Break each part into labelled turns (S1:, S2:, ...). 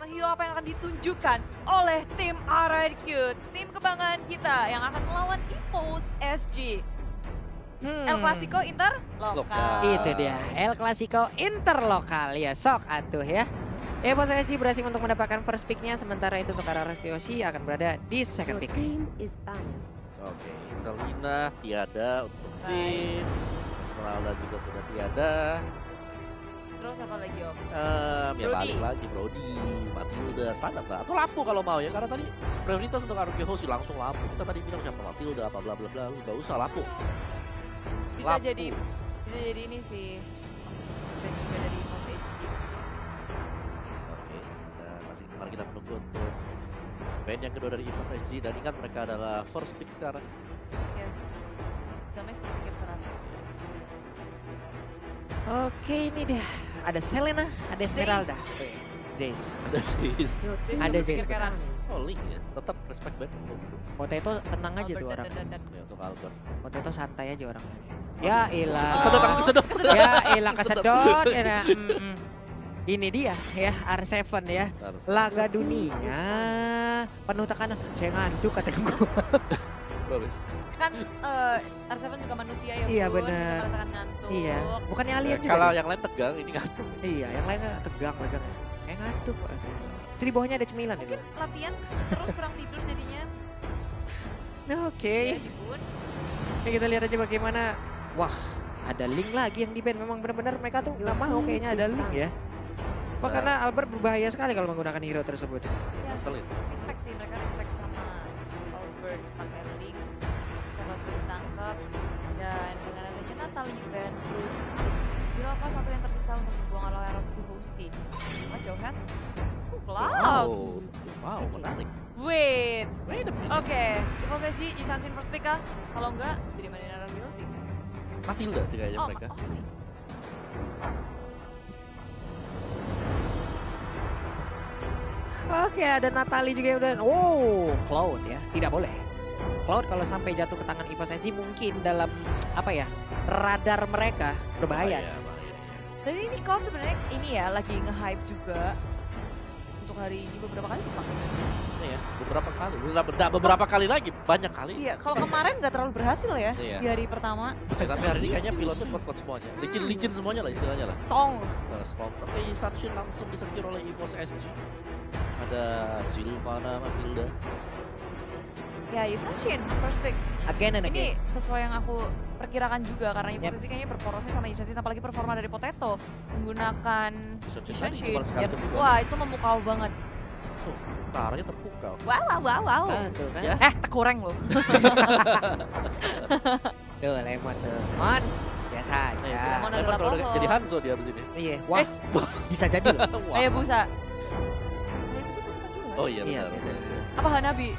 S1: tentang hero apa yang akan ditunjukkan oleh tim RRQ, tim kebanggaan kita yang akan melawan EVOS SG. El Clasico Inter lokal.
S2: Itu dia, El Clasico Interlokal ya, sok atuh ya. EVOS SG berhasil untuk mendapatkan first pick-nya, sementara itu untuk RRQ akan berada di second pick.
S3: Oke, Selina tiada untuk Finn. Esmeralda juga sudah tiada.
S1: Terus apa lagi Om?
S3: Ya balik lagi Brody, Matilda, standar lah. Atau Lapu kalau mau ya, karena tadi prioritas untuk RRQ sih langsung Lapu. Kita tadi bilang siapa Matilda, apa bla bla bla, nggak usah Lapu.
S1: Bisa
S3: Lapu.
S1: jadi ini sih. Dan juga dari EVOS SG.
S3: Oke, dan masih mari kita menunggu untuk band yang kedua dari EVOS SG, dan ingat mereka adalah first pick sekarang.
S1: Ya. Damai sedikit terasa.
S2: Oke, ini dia. Ada Selena, ada Esmeralda. Jace.
S3: Ada Sis.
S2: Ada Jace.
S1: Kepikiran.
S3: Oh, Link ya, tetap respect band untuk
S2: Potato tenang aja tuh
S1: Albert
S2: orang.
S1: dan.
S3: ya, untuk Albert.
S2: Potato santai aja orangnya. Ya ilah.
S3: Kesedot, kesedot.
S2: Ya ilah kesedot. Ya, Ini dia ya, R7 ya. Laga dunia penuh tekanan. Saya ngantuk kata gue.
S1: Kan R7 juga manusia ya.
S2: Iya,
S1: Bun,
S2: bener.
S1: bisa merasakan ngantuk.
S2: Iya, bukannya alien juga.
S3: Kalau
S2: dia?
S3: yang lain tegang, ini ngantuk.
S2: Iya, yang lainnya tegang. Kayak ngantuk. Itu di bawahnya ada cemilan itu.
S1: Mungkin latihan terus kurang tidur jadinya.
S2: Oke.
S1: Ya, Bun.
S2: Ini kita lihat aja bagaimana. Wah, ada Link lagi yang di band. Memang benar-benar mereka tuh nggak mau kayaknya ada Link ya. Wah, karena Albert berbahaya sekali kalau menggunakan hero tersebut.
S1: Ya,
S3: Ngeselin.
S1: respect sih, mereka respect sama Albert pakai link, dapat ditangkap, dan dengan adanya Natalie Band, hero apa satu yang tersisa untuk dibuang oleh RRQ. Oh, Johan? Cloud!
S3: Wow, menarik.
S1: Wait,
S3: Wait a minute.
S1: oke, EVOS SG, Jisansin first pick kah? Kalau enggak, jadi mainin RRQ sih.
S3: Matilda sih kayaknya mereka.
S2: Oke, ada Natalie juga yang udah. Oh, Cloud ya. Tidak boleh. Cloud kalau sampai jatuh ke tangan EVOS SG mungkin dalam apa ya? Radar mereka berbahaya.
S3: Bahaya.
S1: Dan ini Cloud sebenarnya ini ya, lagi nge-hype juga. Untuk hari ini beberapa kali dipakai nggak sih?
S3: Iya, beberapa kali lagi, banyak kali.
S1: Iya, kalau kemarin nggak terlalu berhasil ya
S3: Iya.
S1: di hari pertama.
S3: Ya, tapi hari ini kayaknya pilotnya kuat-kuat semuanya. Licin-licin semuanya lah istilahnya lah.
S1: Tong.
S3: Storm sampai Sunshine langsung disingkir oleh EVOS SG. Ada Sylvana, Matilda.
S1: Ya, Yisanshin, first pick.
S2: Again and again.
S1: Ini sesuai yang aku perkirakan juga karena EVOS SG kayaknya berporosnya sama Yisanshin, apalagi performa dari Potato menggunakan
S3: Sunshine tadi
S1: Yisanshin.
S3: cuma sekali
S2: Yep.
S3: kedua.
S1: Wah, itu memukau banget.
S3: Tuh, taranya terpukau.
S1: Wow.
S2: Tuh kan.
S3: Ya.
S1: Tekureng loh.
S2: Tuh, Lemon tuh. Mon, biasa aja.
S1: Lemon
S3: Lemon
S1: adalah
S3: kalau
S1: pohon.
S3: jadi Hanzo dia abis ini.
S2: Iya, wah,
S1: Guys,
S2: bisa jadi loh.
S3: Wah.
S1: ayo busa. Ayo busa tutupan juga.
S3: Oh iya
S2: Iya,
S3: benar.
S2: benar.
S1: Apa Hanabi?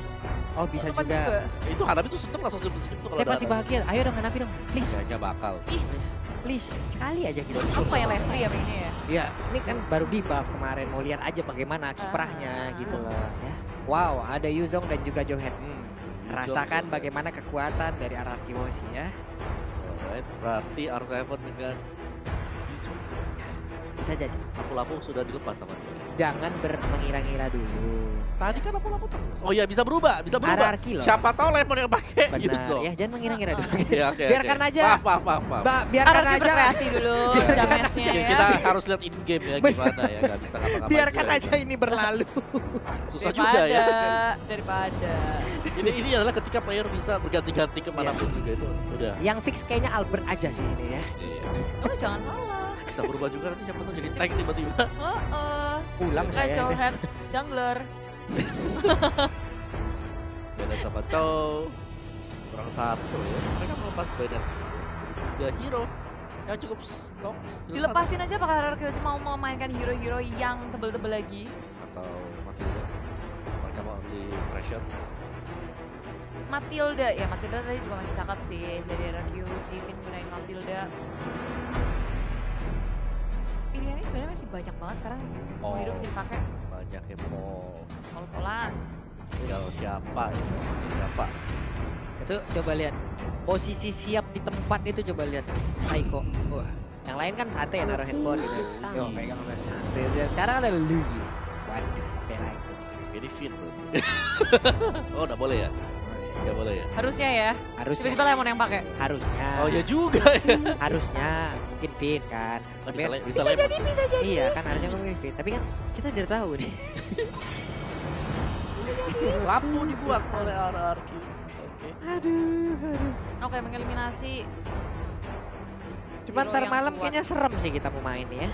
S2: Oh, bisa
S1: Tutupan
S2: juga.
S3: Itu Hanabi tuh seneng langsung senyum tuh kalau
S2: Dia
S3: ada
S2: pasti
S3: Hanabi.
S2: bahagia. Ayo dong, Hanabi dong. Please,
S3: Kayaknya bakal.
S2: please. Sekali aja gitu.
S1: Apa ya Leslie ya ini ya?
S2: Ya, ini kan baru di buff kemarin. Mau lihat aja bagaimana kiprahnya gitu loh. Ya. Wow, ada Yuzong dan juga Johet. Rasakan bagaimana kekuatan dari RRQ ya.
S3: Alright, berarti R7 dengan Yuzong.
S2: Bisa jadi.
S3: Lampu-lampu sudah dilepas sama dia.
S2: Jangan mengira-ngira dulu.
S3: Tadi kan lampu-lampu terus. Oh iya bisa berubah.
S2: RRQ loh.
S3: Siapa tahu Lemon yang pakai
S2: Benar.
S3: Yuzong.
S2: Ya, jangan mengira-ngira dulu.
S3: Iya, oke.
S2: Biarkan aja.
S3: Maaf.
S2: Biarkan
S1: RRQ
S2: aja.
S1: berkreasi dulu
S3: Iya.
S1: jamesnya
S3: Oke,
S1: ya.
S3: kita harus lihat in game ya gimana ya, nggak bisa ngapa-ngapain.
S2: Biarkan
S3: juga,
S2: aja
S3: ya.
S2: ini berlalu.
S3: Susah juga ya.
S1: Daripada.
S3: Ini adalah ketika player bisa berganti-ganti kemanapun juga itu udah.
S2: Yang fix kayaknya Albert aja sih ini ya.
S3: Iya.
S1: Oh jangan salah.
S3: Bisa berubah juga nanti siapa tahu jadi tank tiba-tiba.
S2: Pulang saya.
S1: Rachel Head, Jungler.
S3: Beda sama Chow. Kurang satu ya. Mereka melepas Bennett juga. Jadi 3 hero yang cukup stok.
S1: Dilepasin aja apakah RRQ mau memainkan hero-hero yang tebel-tebel lagi?
S3: Atau Matilda. Mereka mau beli pressure.
S1: Matilda, ya Matilda tadi juga masih cakep sih dari RRQ, si Finn gunain Matilda. Pilihannya sebenarnya masih banyak banget sekarang. Mau hero bisa dipakai.
S3: Banyak yang mau
S1: Pol-polan.
S3: tinggal siapa ya. Siapa.
S2: Itu coba lihat. Posisi siap di tempat itu coba lihat. Psycho. Wah. Yang lain kan sate ya naruh handphone gitu. Yo pegang sama sate. Dan sekarang ada Luigi. Waduh.
S3: ini Finn berarti. Oh udah boleh ya? Nggak boleh ya?
S1: Harusnya ya.
S2: Harusnya.
S1: Tiba-tiba Lemon yang pakai.
S2: Harusnya.
S3: Oh ya juga ya.
S2: Harusnya mungkin Finn kan. Tapi
S3: Bisa,
S2: kan-
S3: bisa
S1: Bisa jadi,
S3: lemon.
S1: bisa jadi.
S2: iya kan harusnya mungkin Finn. Tapi kan kita tidak tahu nih.
S3: Lampu dibuat oleh RRQ. Oke.
S2: Aduh.
S1: Oke, mengeliminasi.
S2: Cuman
S1: hero
S2: ntar
S1: yang
S2: malam
S1: kuat.
S2: kayaknya serem sih kita mau main nih ya.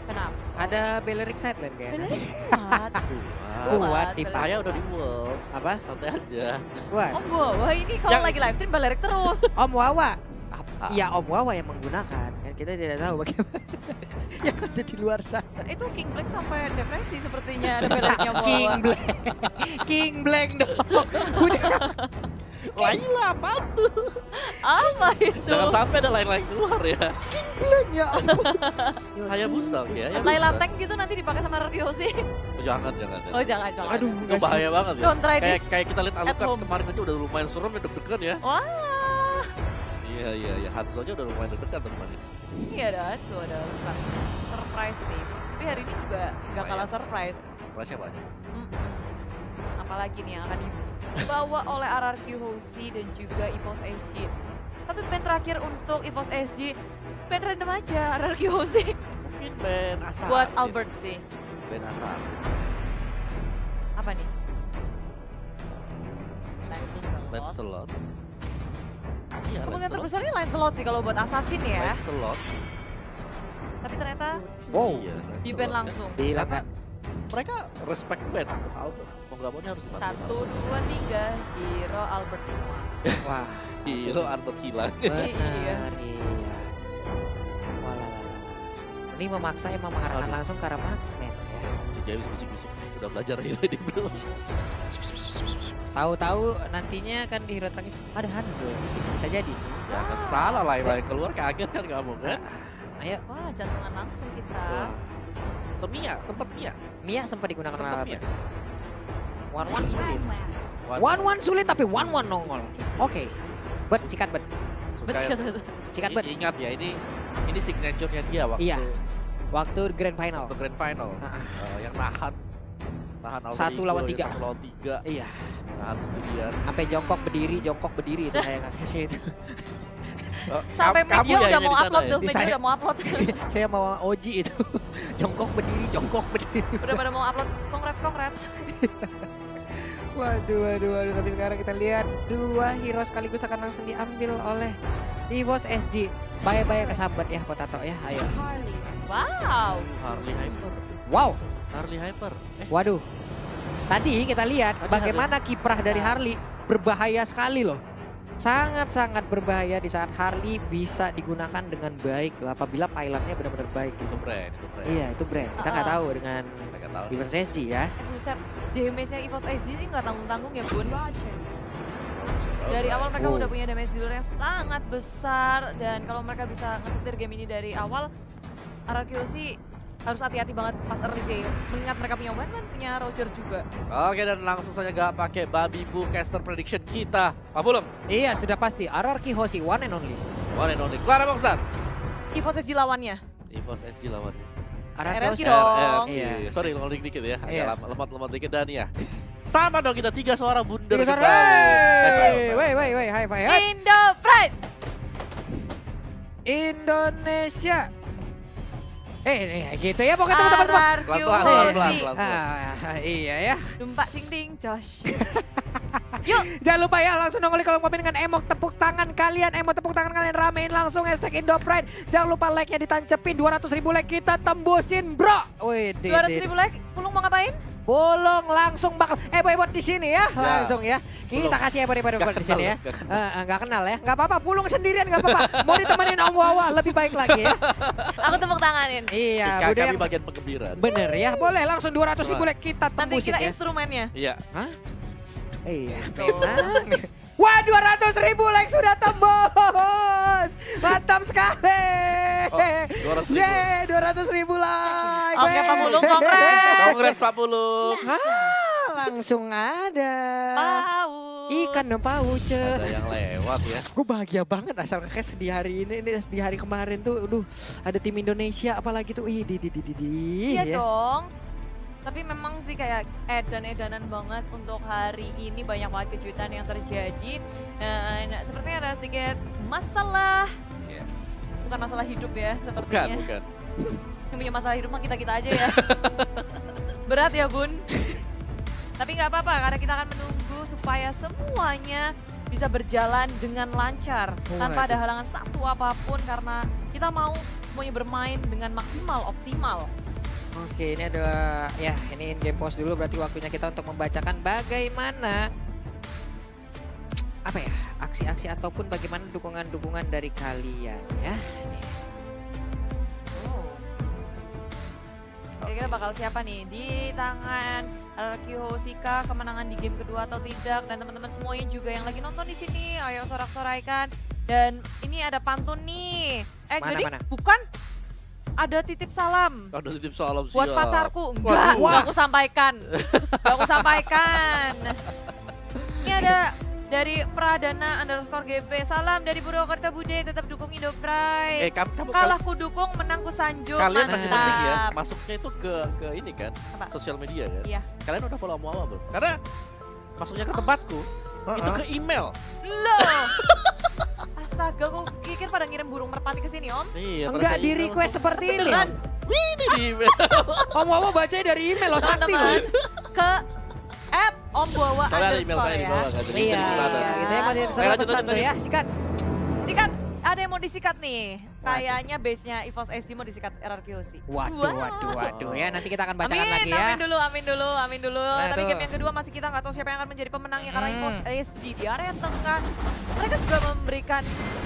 S1: Kenapa?
S2: Ada Balearic Sideline kayaknya.
S1: Bener kuat.
S2: Kuat di
S1: Bener.
S3: Saya udah di world.
S2: Apa?
S3: Santai aja.
S2: Kuat.
S1: Om wah ini kalau
S3: Yang-
S1: lagi live stream balik terus.
S2: Om Wawa.
S3: Apa?
S2: Iya Om Wawa yang menggunakan. Kan kita tidak tahu bagaimana yang ada di luar sana.
S1: Itu King Black sampai depresi sepertinya ada belernya Om
S2: King
S1: Wawa.
S2: Black. King Black dong. Udah.
S3: Wah gila apa tuh?
S1: Apa itu?
S3: Jangan sampai ada lain-lain keluar ya.
S2: Black ya ampun.
S3: Hayabusa oke ya.
S1: Layla Tank gitu nanti dipakai sama Radiosi.
S3: Oh, jangan.
S1: Oh jangan.
S2: Aduh,
S3: Itu
S2: nggak
S3: bahaya banget ya.
S1: Don't try
S3: Kayak
S1: this
S3: kayak kita lihat
S1: at
S3: Alucard
S1: home.
S3: kemarin aja udah lumayan serem ya deg-degan ya.
S1: Wah,
S3: Iya Hanzo aja udah lumayan deg-degan teman-teman.
S1: iya dah, ada bukan surprise sih. Tapi hari ini juga nggak kalah surprise.
S3: Price-nya banyak.
S1: Apalagi nih yang akan dibawa oleh RRQ Hoshi dan juga EVOS SG. Satu band terakhir untuk EVOS SG, band random aja RRQ Hoshi.
S3: Mungkin band asal.
S1: Buat Albert sih.
S3: Band asal.
S1: Apa nih?
S3: Lancelot. Iya,
S1: Kemungkinan terbesarnya Lancelot sih kalau buat Assassin ya.
S3: Lancelot.
S1: Tapi ternyata
S2: Wow.
S3: Iya, Lancelot.
S1: di band langsung.
S2: Bilang
S3: Karena
S2: kan.
S3: mereka respect band untuk Albert. Mau nggak mau ini harus dibantu.
S1: 1, 2, 3, hero Albert semua.
S2: Wah.
S3: Hero Albert hilang.
S2: Benar.
S1: Iya.
S2: Iya. Walah. Ini memaksa emang mengarahkan
S3: Aduh.
S2: langsung ke arah marksman ya.
S3: Si James bisik-bisik. Udah belajar hero di Blues.
S2: Tahu-tahu nantinya kan di hero terakhir ada Hanzo. Bisa jadi.
S3: Jangan salah lain-lain keluar kaget kan kamu kan?
S2: Ayo,
S1: Wah, jantungan langsung kita.
S3: Atau Mia, sempet Mia.
S2: Mia sempat digunakan
S3: Sempet
S2: oleh
S3: Mia.
S2: One sulit.
S3: One-
S2: One sulit tapi one nongol. Oke. Bet sikat bet.
S3: Kayak-
S1: Betul.
S2: Sikat bet.
S3: Ingat ya ini signature-nya dia waktu
S2: Iya. Waktu grand final.
S3: waktu grand final.
S2: Ah.
S3: Yang nahan Alter
S2: Satu
S3: Ego,
S2: lawan
S3: yang
S2: tiga.
S3: satu lawan tiga.
S2: Iya.
S3: Nahan sendirian.
S2: Sampai jongkok berdiri itu kayak nggak kasih itu.
S1: Sampai
S3: Kamu
S1: media
S3: ya
S1: udah
S3: yang
S1: mau
S3: di sana
S1: upload
S3: ya?
S1: tuh,
S2: Di
S1: media
S2: saya-
S1: udah mau upload.
S2: Saya mau Oji itu. jongkok berdiri.
S1: Udah pada mau upload, congrats.
S2: Waduh. Tapi sekarang kita lihat dua hero sekaligus akan langsung diambil oleh EVOS SG. Bye-bye kesambet ya Potato ya. Ayo.
S1: Wow.
S3: Harley Hyper.
S2: Wow.
S3: Harley Hyper.
S2: Waduh. Tadi kita lihat
S3: Tadi
S2: bagaimana kiprah dari Harley berbahaya sekali loh. Sangat-sangat berbahaya di saat Harley bisa digunakan dengan baik apabila pilotnya benar-benar baik
S3: Itu
S2: gitu.
S3: brand.
S2: Iya itu brand. Kita nggak
S1: Ah.
S2: tahu dengan
S3: Mereka tahu.
S2: EVOS SG ya.
S1: Buset, damage-nya EVOS SG sih nggak tanggung-tanggung ya bun. Dari awal mereka
S2: Oh.
S1: udah punya damage dealer yang sangat besar. Dan kalau mereka bisa ngesetir game ini dari awal, RRQ sih harus hati-hati banget pas early sih. Mengingat mereka punya Wayman, punya Roger juga.
S3: Oke dan langsung saja gak pakai babi bu caster prediction kita. Pak Bulem.
S2: Iya sudah pasti RRQ Hoshi one and only.
S3: One and only. Clara Mongstar.
S1: EVOS SG lawannya.
S3: EVOS SG lawan.
S2: RRQ
S1: RRQ
S2: Hoshi.
S1: dong.
S2: Iya.
S3: Sorry ngeloading dikit ya. Agak
S2: Iya.
S3: lemot dikit dan ya. Sama dong kita 3 suara bundar.
S2: Tiga suara.
S3: kembali.
S2: Wey, high five.
S1: Indo Pride.
S2: Indonesia. Gitu ya pokoknya teman-teman semua.
S1: RRQ
S3: Pelan-pelan.
S1: Hoshi.
S2: Iya ya.
S1: Dumpak ding ding Josh.
S2: Jangan lupa ya langsung nongol kalau komen dengan emot tepuk tangan kalian. Ramein langsung hashtag Indopride. Jangan lupa like-nya ditancepin. 200.000 like kita tembusin bro. Wih,
S1: 200.000 like, Pulung mau ngapain?
S2: Bolong langsung bakal ebot di sini ya.
S3: Ya.
S2: Langsung ya. Kita
S3: Pulung.
S2: kasih ebot di sini ya.
S3: Gak kenal.
S2: Nggak kenal ya. Nggak apa-apa. Pulung sendirian nggak apa-apa. Mau ditemenin Om Wawa lebih baik lagi ya.
S1: Aku tepuk tanganin.
S2: Iya.
S3: Kami
S2: Budaya
S3: bagian penggembiraan.
S2: bener ya. Boleh langsung 200.000 like kita
S1: Nanti
S2: tembusin
S1: kita
S2: ya.
S1: instrumennya.
S3: Iya.
S2: Iya, memang. Wah, 200.000 like sudah tembus. Mantap sekali.
S3: Oh, 200.000.
S2: Yeay, 200.000 like.
S1: Oke, Pak Pulung, congrats.
S3: Congrats Pak Pulung.
S2: Langsung ada.
S1: Paus.
S2: Ikan dong paus.
S3: Ada yang lewat ya.
S2: Gue bahagia banget asal kayak di hari ini di hari kemarin tuh, aduh, ada tim Indonesia apalagi tuh,
S1: Iya
S2: ya.
S1: dong. Tapi memang sih kayak edan-edanan banget untuk hari ini, banyak banget kejutan yang terjadi. Dan sepertinya ada sedikit masalah,
S3: Yes.
S1: bukan masalah hidup ya
S3: Bukan,
S1: sepertinya.
S3: bukan.
S1: Yang punya masalah hidup mah kita-kita aja ya. Berat ya bun. Tapi nggak apa-apa karena kita akan menunggu supaya semuanya bisa berjalan dengan lancar. Tanpa ada halangan satu apapun karena kita mau semuanya bermain dengan maksimal, optimal.
S2: Oke, ini adalah ya ini in game pause dulu, berarti waktunya kita untuk membacakan bagaimana apa ya aksi-aksi ataupun bagaimana dukungan-dukungan dari kalian ya.
S1: Kira-kira bakal siapa nih di tangan RRQ Hosika, kemenangan di game kedua atau tidak? Dan teman-teman semuanya juga yang lagi nonton di sini, ayo sorak-soraikan. Dan ini ada pantun nih. Jadi bukan. Ada titip salam.
S3: Ada titip salam sih.
S1: Buat pacarku. Enggak aku sampaikan. Enggak aku sampaikan. Ini ada dari Pradana _GB. Salam dari Purwokerto Bude, tetap dukung Indopray. Kalah ku dukung, menang ku sanjung.
S3: Kalian masih penting ya,
S1: Mantap.
S3: masuknya itu ke ini kan,
S1: Apa?
S3: sosial media kan.
S1: Iya.
S3: Kalian udah follow Muawa belum? Karena masuknya ke tempatku, itu ke email.
S1: Loh. Astaga, aku pikir pada ngirim burung merpati ke sini, Om.
S3: Iya,
S2: Enggak
S3: pada
S2: di
S3: email
S2: request
S3: langsung.
S2: seperti ini.
S1: Beneran?
S3: Ini di email.
S2: Om Wawa bacanya dari email loh, sakti loh.
S1: Teman-teman, ke @ombawa
S3: Soalnya ada email saya di
S1: ya.
S3: bawah kan. jadi
S2: Iya,
S3: jadi kelihatan.
S2: itu yang mau
S3: Ayo,
S2: dipesan
S3: lanjut,
S2: pesan tuh
S3: lanjut.
S2: ya, sikat.
S1: Sikat, ada yang mau disikat nih. Kayaknya base-nya EVOS SD mau disikat RRQC.
S2: Waduh ya, nanti kita akan bacakan
S1: Amin,
S2: lagi ya.
S1: amin dulu.
S2: Nah,
S1: Tapi
S2: tuh.
S1: game yang kedua masih kita nggak tahu siapa yang akan menjadi pemenangnya karena EVOS SG di area tengah. Mereka juga memberikan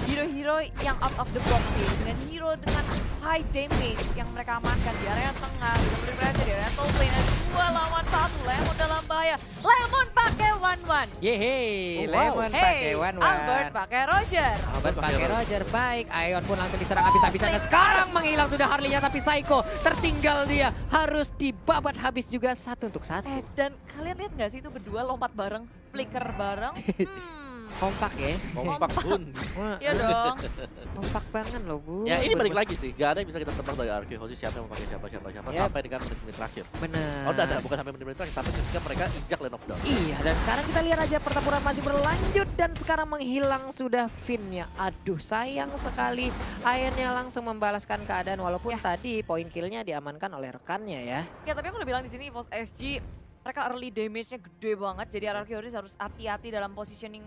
S1: hero-hero yang out of the box sih, dengan hero dengan high damage yang mereka amankan di area tengah. Juga beri mereka di area top lane, dan 2 lawan 1. Lemon dalam bahaya. Lemon pakai 1-1.
S2: Yeay,
S3: Oh, wow.
S2: Lemon
S1: Hey,
S2: pakai one.
S1: Albert pakai Roger.
S2: Albert pakai Roger, baik. Ion pun langsung diserang habis-habisan. Dan sekarang menghilang sudah Harley-nya, tapi Psycho tertinggal dia. Harus dibabat habis juga 1 untuk 1.
S1: Dan kalian lihat nggak sih itu berdua lompat bareng, flicker bareng?
S2: Kompak ya.
S3: Kompak bun.
S1: Iya dong.
S2: Kompak banget loh, Bu.
S3: Ya ini balik lagi sih, gak ada yang bisa kita tebak dari RRQ Hoshi siapa yang mau pakai siapa
S2: Yap.
S3: sampai dengan menit-menit terakhir.
S2: Benar.
S3: Oh udah, bukan sampai menit-menit terakhir, sampai ketika mereka injak lane of down.
S2: Iya, dan sekarang kita lihat aja pertempuran masih berlanjut dan sekarang menghilang sudah Finn-nya. Aduh, sayang sekali. Akhirnya langsung membalaskan keadaan walaupun tadi poin kill-nya diamankan oleh rekannya ya.
S1: Ya tapi aku udah bilang di sini EVOS SG mereka early damage-nya gede banget, jadi RRQ harus hati-hati dalam positioning.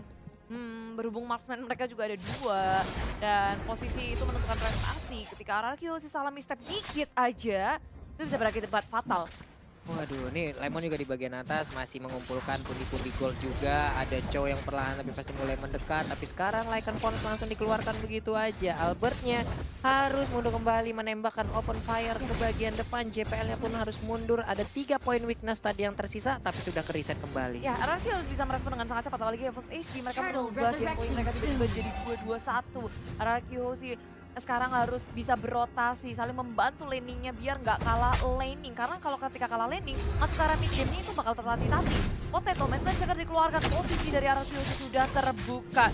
S1: Berhubung marksman mereka juga ada 2 dan posisi itu menentukan prestasi. Ketika RRQ salah misstep dikit aja itu bisa berakibat fatal.
S2: Waduh, nih Lemon juga di bagian atas masih mengumpulkan pundi-pundi gold juga. Ada Chow yang perlahan tapi pasti mulai mendekat. Tapi sekarang Lycan Pons langsung dikeluarkan begitu aja. Albertnya harus mundur kembali menembakkan open fire ke bagian depan. JPL-nya pun harus mundur. Ada 3 poin weakness tadi yang tersisa tapi sudah ke reset kembali.
S1: Ya, RRQ harus bisa merespon dengan sangat cepat, apalagi EVOS HD mereka merubah game point mereka tiba-tiba jadi 2-2-1. RRQ sih sekarang harus bisa berotasi, saling membantu laningnya biar nggak kalah laning. Karena kalau ketika kalah laning, masuk ke arah mid game-nya itu bakal tertatih-tatih. Potato Man Checker dikeluarkan, posisi dari RRQ sudah terbuka.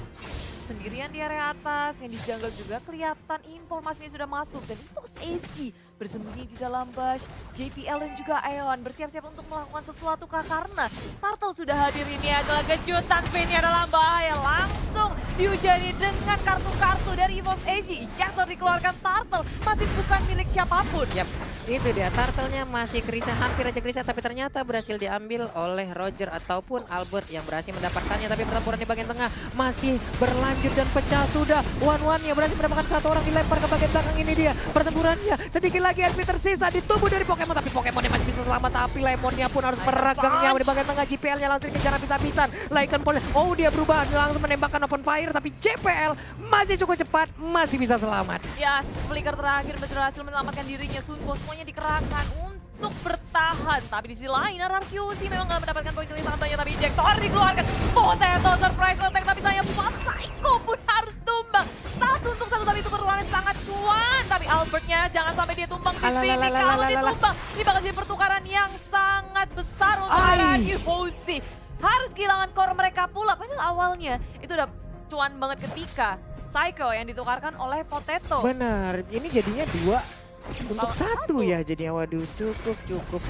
S1: Sendirian di area atas, yang di jungle juga kelihatan informasinya sudah masuk. Dan EVOS SG bersembunyi di dalam bush. JPL dan juga Aeon bersiap-siap untuk melakukan sesuatu karena Turtle sudah hadir. Ini adalah kejutan, Finn-nya dalam bahaya. Langsung dihujani dengan kartu-kartu dari EVOS SG. Ejector dikeluarkan, Turtle masih bukan milik siapapun.
S2: Yap, itu dia Turtle-nya masih kerisah, hampir aja kerisah tapi ternyata berhasil diambil oleh Roger ataupun Albert yang berhasil mendapatkannya. Tapi pertempuran di bagian tengah masih berlanjut dan pecah sudah. One-one-nya berhasil mendapatkan 1 orang, dilempar ke bagian belakang. Ini dia pertempurannya, sedikit lagi HP tersisa di tubuh dari Pokemon, tapi Pokemonnya masih bisa selamat. Tapi Lemonnya pun harus meregangnya di bagian tengah. JPL-nya langsung dikejar habis-habisan. Lycan Pons, oh dia berubah, dia langsung menembakkan open fire, tapi JPL masih cukup cepat, masih bisa selamat.
S1: Ya, flicker terakhir berhasil menyelamatkan dirinya. Sunbo semuanya dikerahkan untuk bertahan. Tapi di sisi lain RRQ sih memang nggak mendapatkan poin yang sangat banyak, tapi ejector dikeluarkan. Potato surprise attack, tapi saya buat Psycho pun harus tumbang. 1 untuk 1, tapi itu perlawanan sangat cuan. Tapi Albertnya jangan sampai dia tumbang di sini. Kalau ditumbang, ini bakal jadi pertukaran yang sangat besar untuk RRQ Hoshi. Harus kehilangan core mereka pula. Padahal awalnya itu udah cuan banget ketika Psycho yang ditukarkan oleh Potato.
S2: Benar, ini jadinya 2 untuk 1 ya jadinya. Waduh, cukup.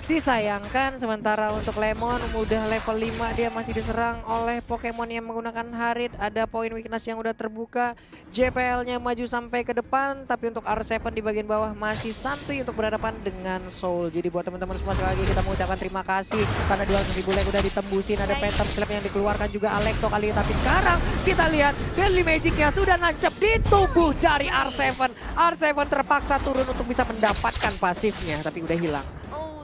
S2: Disayangkan sementara untuk Lemon udah level 5 dia masih diserang oleh Pokemon yang menggunakan Harit. Ada poin weakness yang udah terbuka. JPL-nya maju sampai ke depan, tapi untuk R7 di bagian bawah masih santuy untuk berhadapan dengan Soul. Jadi buat teman-teman semua sekali lagi kita mengucapkan terima kasih karena 200.000 leg udah ditembusin. Ada Phantom Slap yang dikeluarkan juga Alekto kali ini. Tapi sekarang kita lihat Deadly Magic-nya sudah nancep di tubuh dari R7. R7 terpaksa turun untuk bisa mendapatkan pasifnya, tapi udah hilang.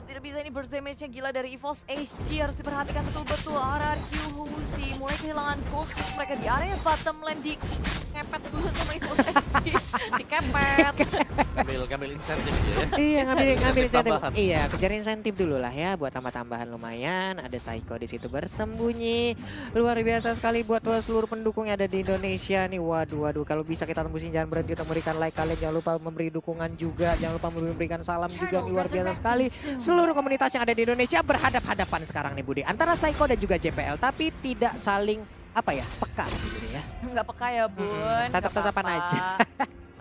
S1: Tidak bisa, ini burst damage-nya gila dari EVOS HG, harus diperhatikan betul-betul. RRQ Husi mulai kehilangan focus mereka di area bottom lane, di kepet dulu sama EVOS HG. Dikepet.
S3: Ngambil insentif ya.
S2: Iya, ngambil insentif.
S3: tambahan.
S2: Iya, kejar insentif dulu lah ya buat tambah-tambahan lumayan. Ada Psycho di situ bersembunyi. Luar biasa sekali buat seluruh pendukung yang ada di Indonesia nih. Waduh, kalau bisa kita tembusin, jangan berhenti untuk memberikan like kalian. Jangan lupa memberi dukungan juga, jangan lupa memberikan salam juga. Luar biasa sekali. Seluruh komunitas yang ada di Indonesia berhadap-hadapan sekarang nih Budi. Antara Psycho dan juga JPL, tapi tidak saling peka gitu ya.
S1: Nggak peka ya Bun.
S2: Tetap-tetapan aja.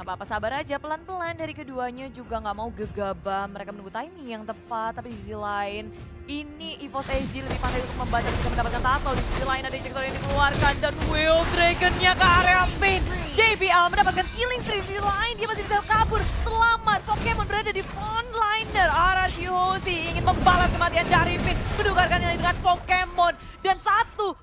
S1: Nggak apa-apa, sabar aja, pelan-pelan dari keduanya juga nggak mau gegabah. Mereka menunggu timing yang tepat, tapi di sisi lain ini EVOS HG lebih pandai untuk membaca jika mendapatkan tackle. Di sisi lain ada ejector yang dikeluarkan dan Will Dragon-nya ke area pin. JBL mendapatkan killing streak, di sisi lain dia masih bisa kabur. Selamat, Pokemon berada di frontliner. RRQ Hoshi ingin membalas kematian dari pin, menukarkannya dengan Pokemon. Dan satu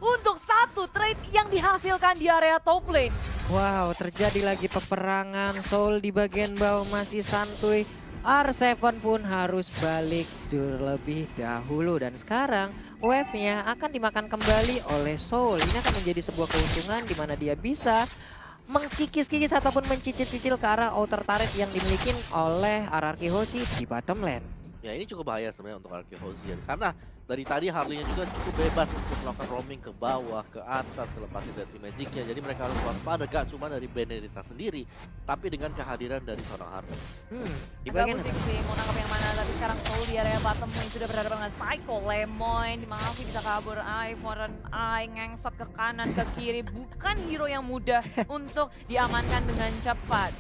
S1: trade yang dihasilkan di area top lane.
S2: Wow, terjadi lagi peperangan. Soul di bagian bawah masih santuy. R7 pun harus balik terlebih dahulu. Dan sekarang wave-nya akan dimakan kembali oleh Soul. Ini akan menjadi sebuah keuntungan di mana dia bisa mengkikis-kikis ataupun mencicil-cicil ke arah outer turret yang dimiliki oleh RRQ Hoshi di bottom lane.
S3: Ya ini cukup bahaya sebenarnya untuk RRQ Hoshi karena dari tadi Harley-nya juga cukup bebas untuk melakukan roaming ke bawah, ke atas, kelepasin dari Magic-nya. Jadi mereka harus waspada gak cuma dari Benedetta sendiri, tapi dengan kehadiran dari seorang Harley.
S2: Di
S1: Agak
S2: bagian
S1: pusing sih mau nangkap yang mana, tapi sekarang Soul di area bottom lane sudah berhadapan dengan Psycho. Lemon dimaafi bisa kabur, Foreign Eye ngengsot ke kanan ke kiri. Bukan hero yang mudah untuk diamankan dengan cepat.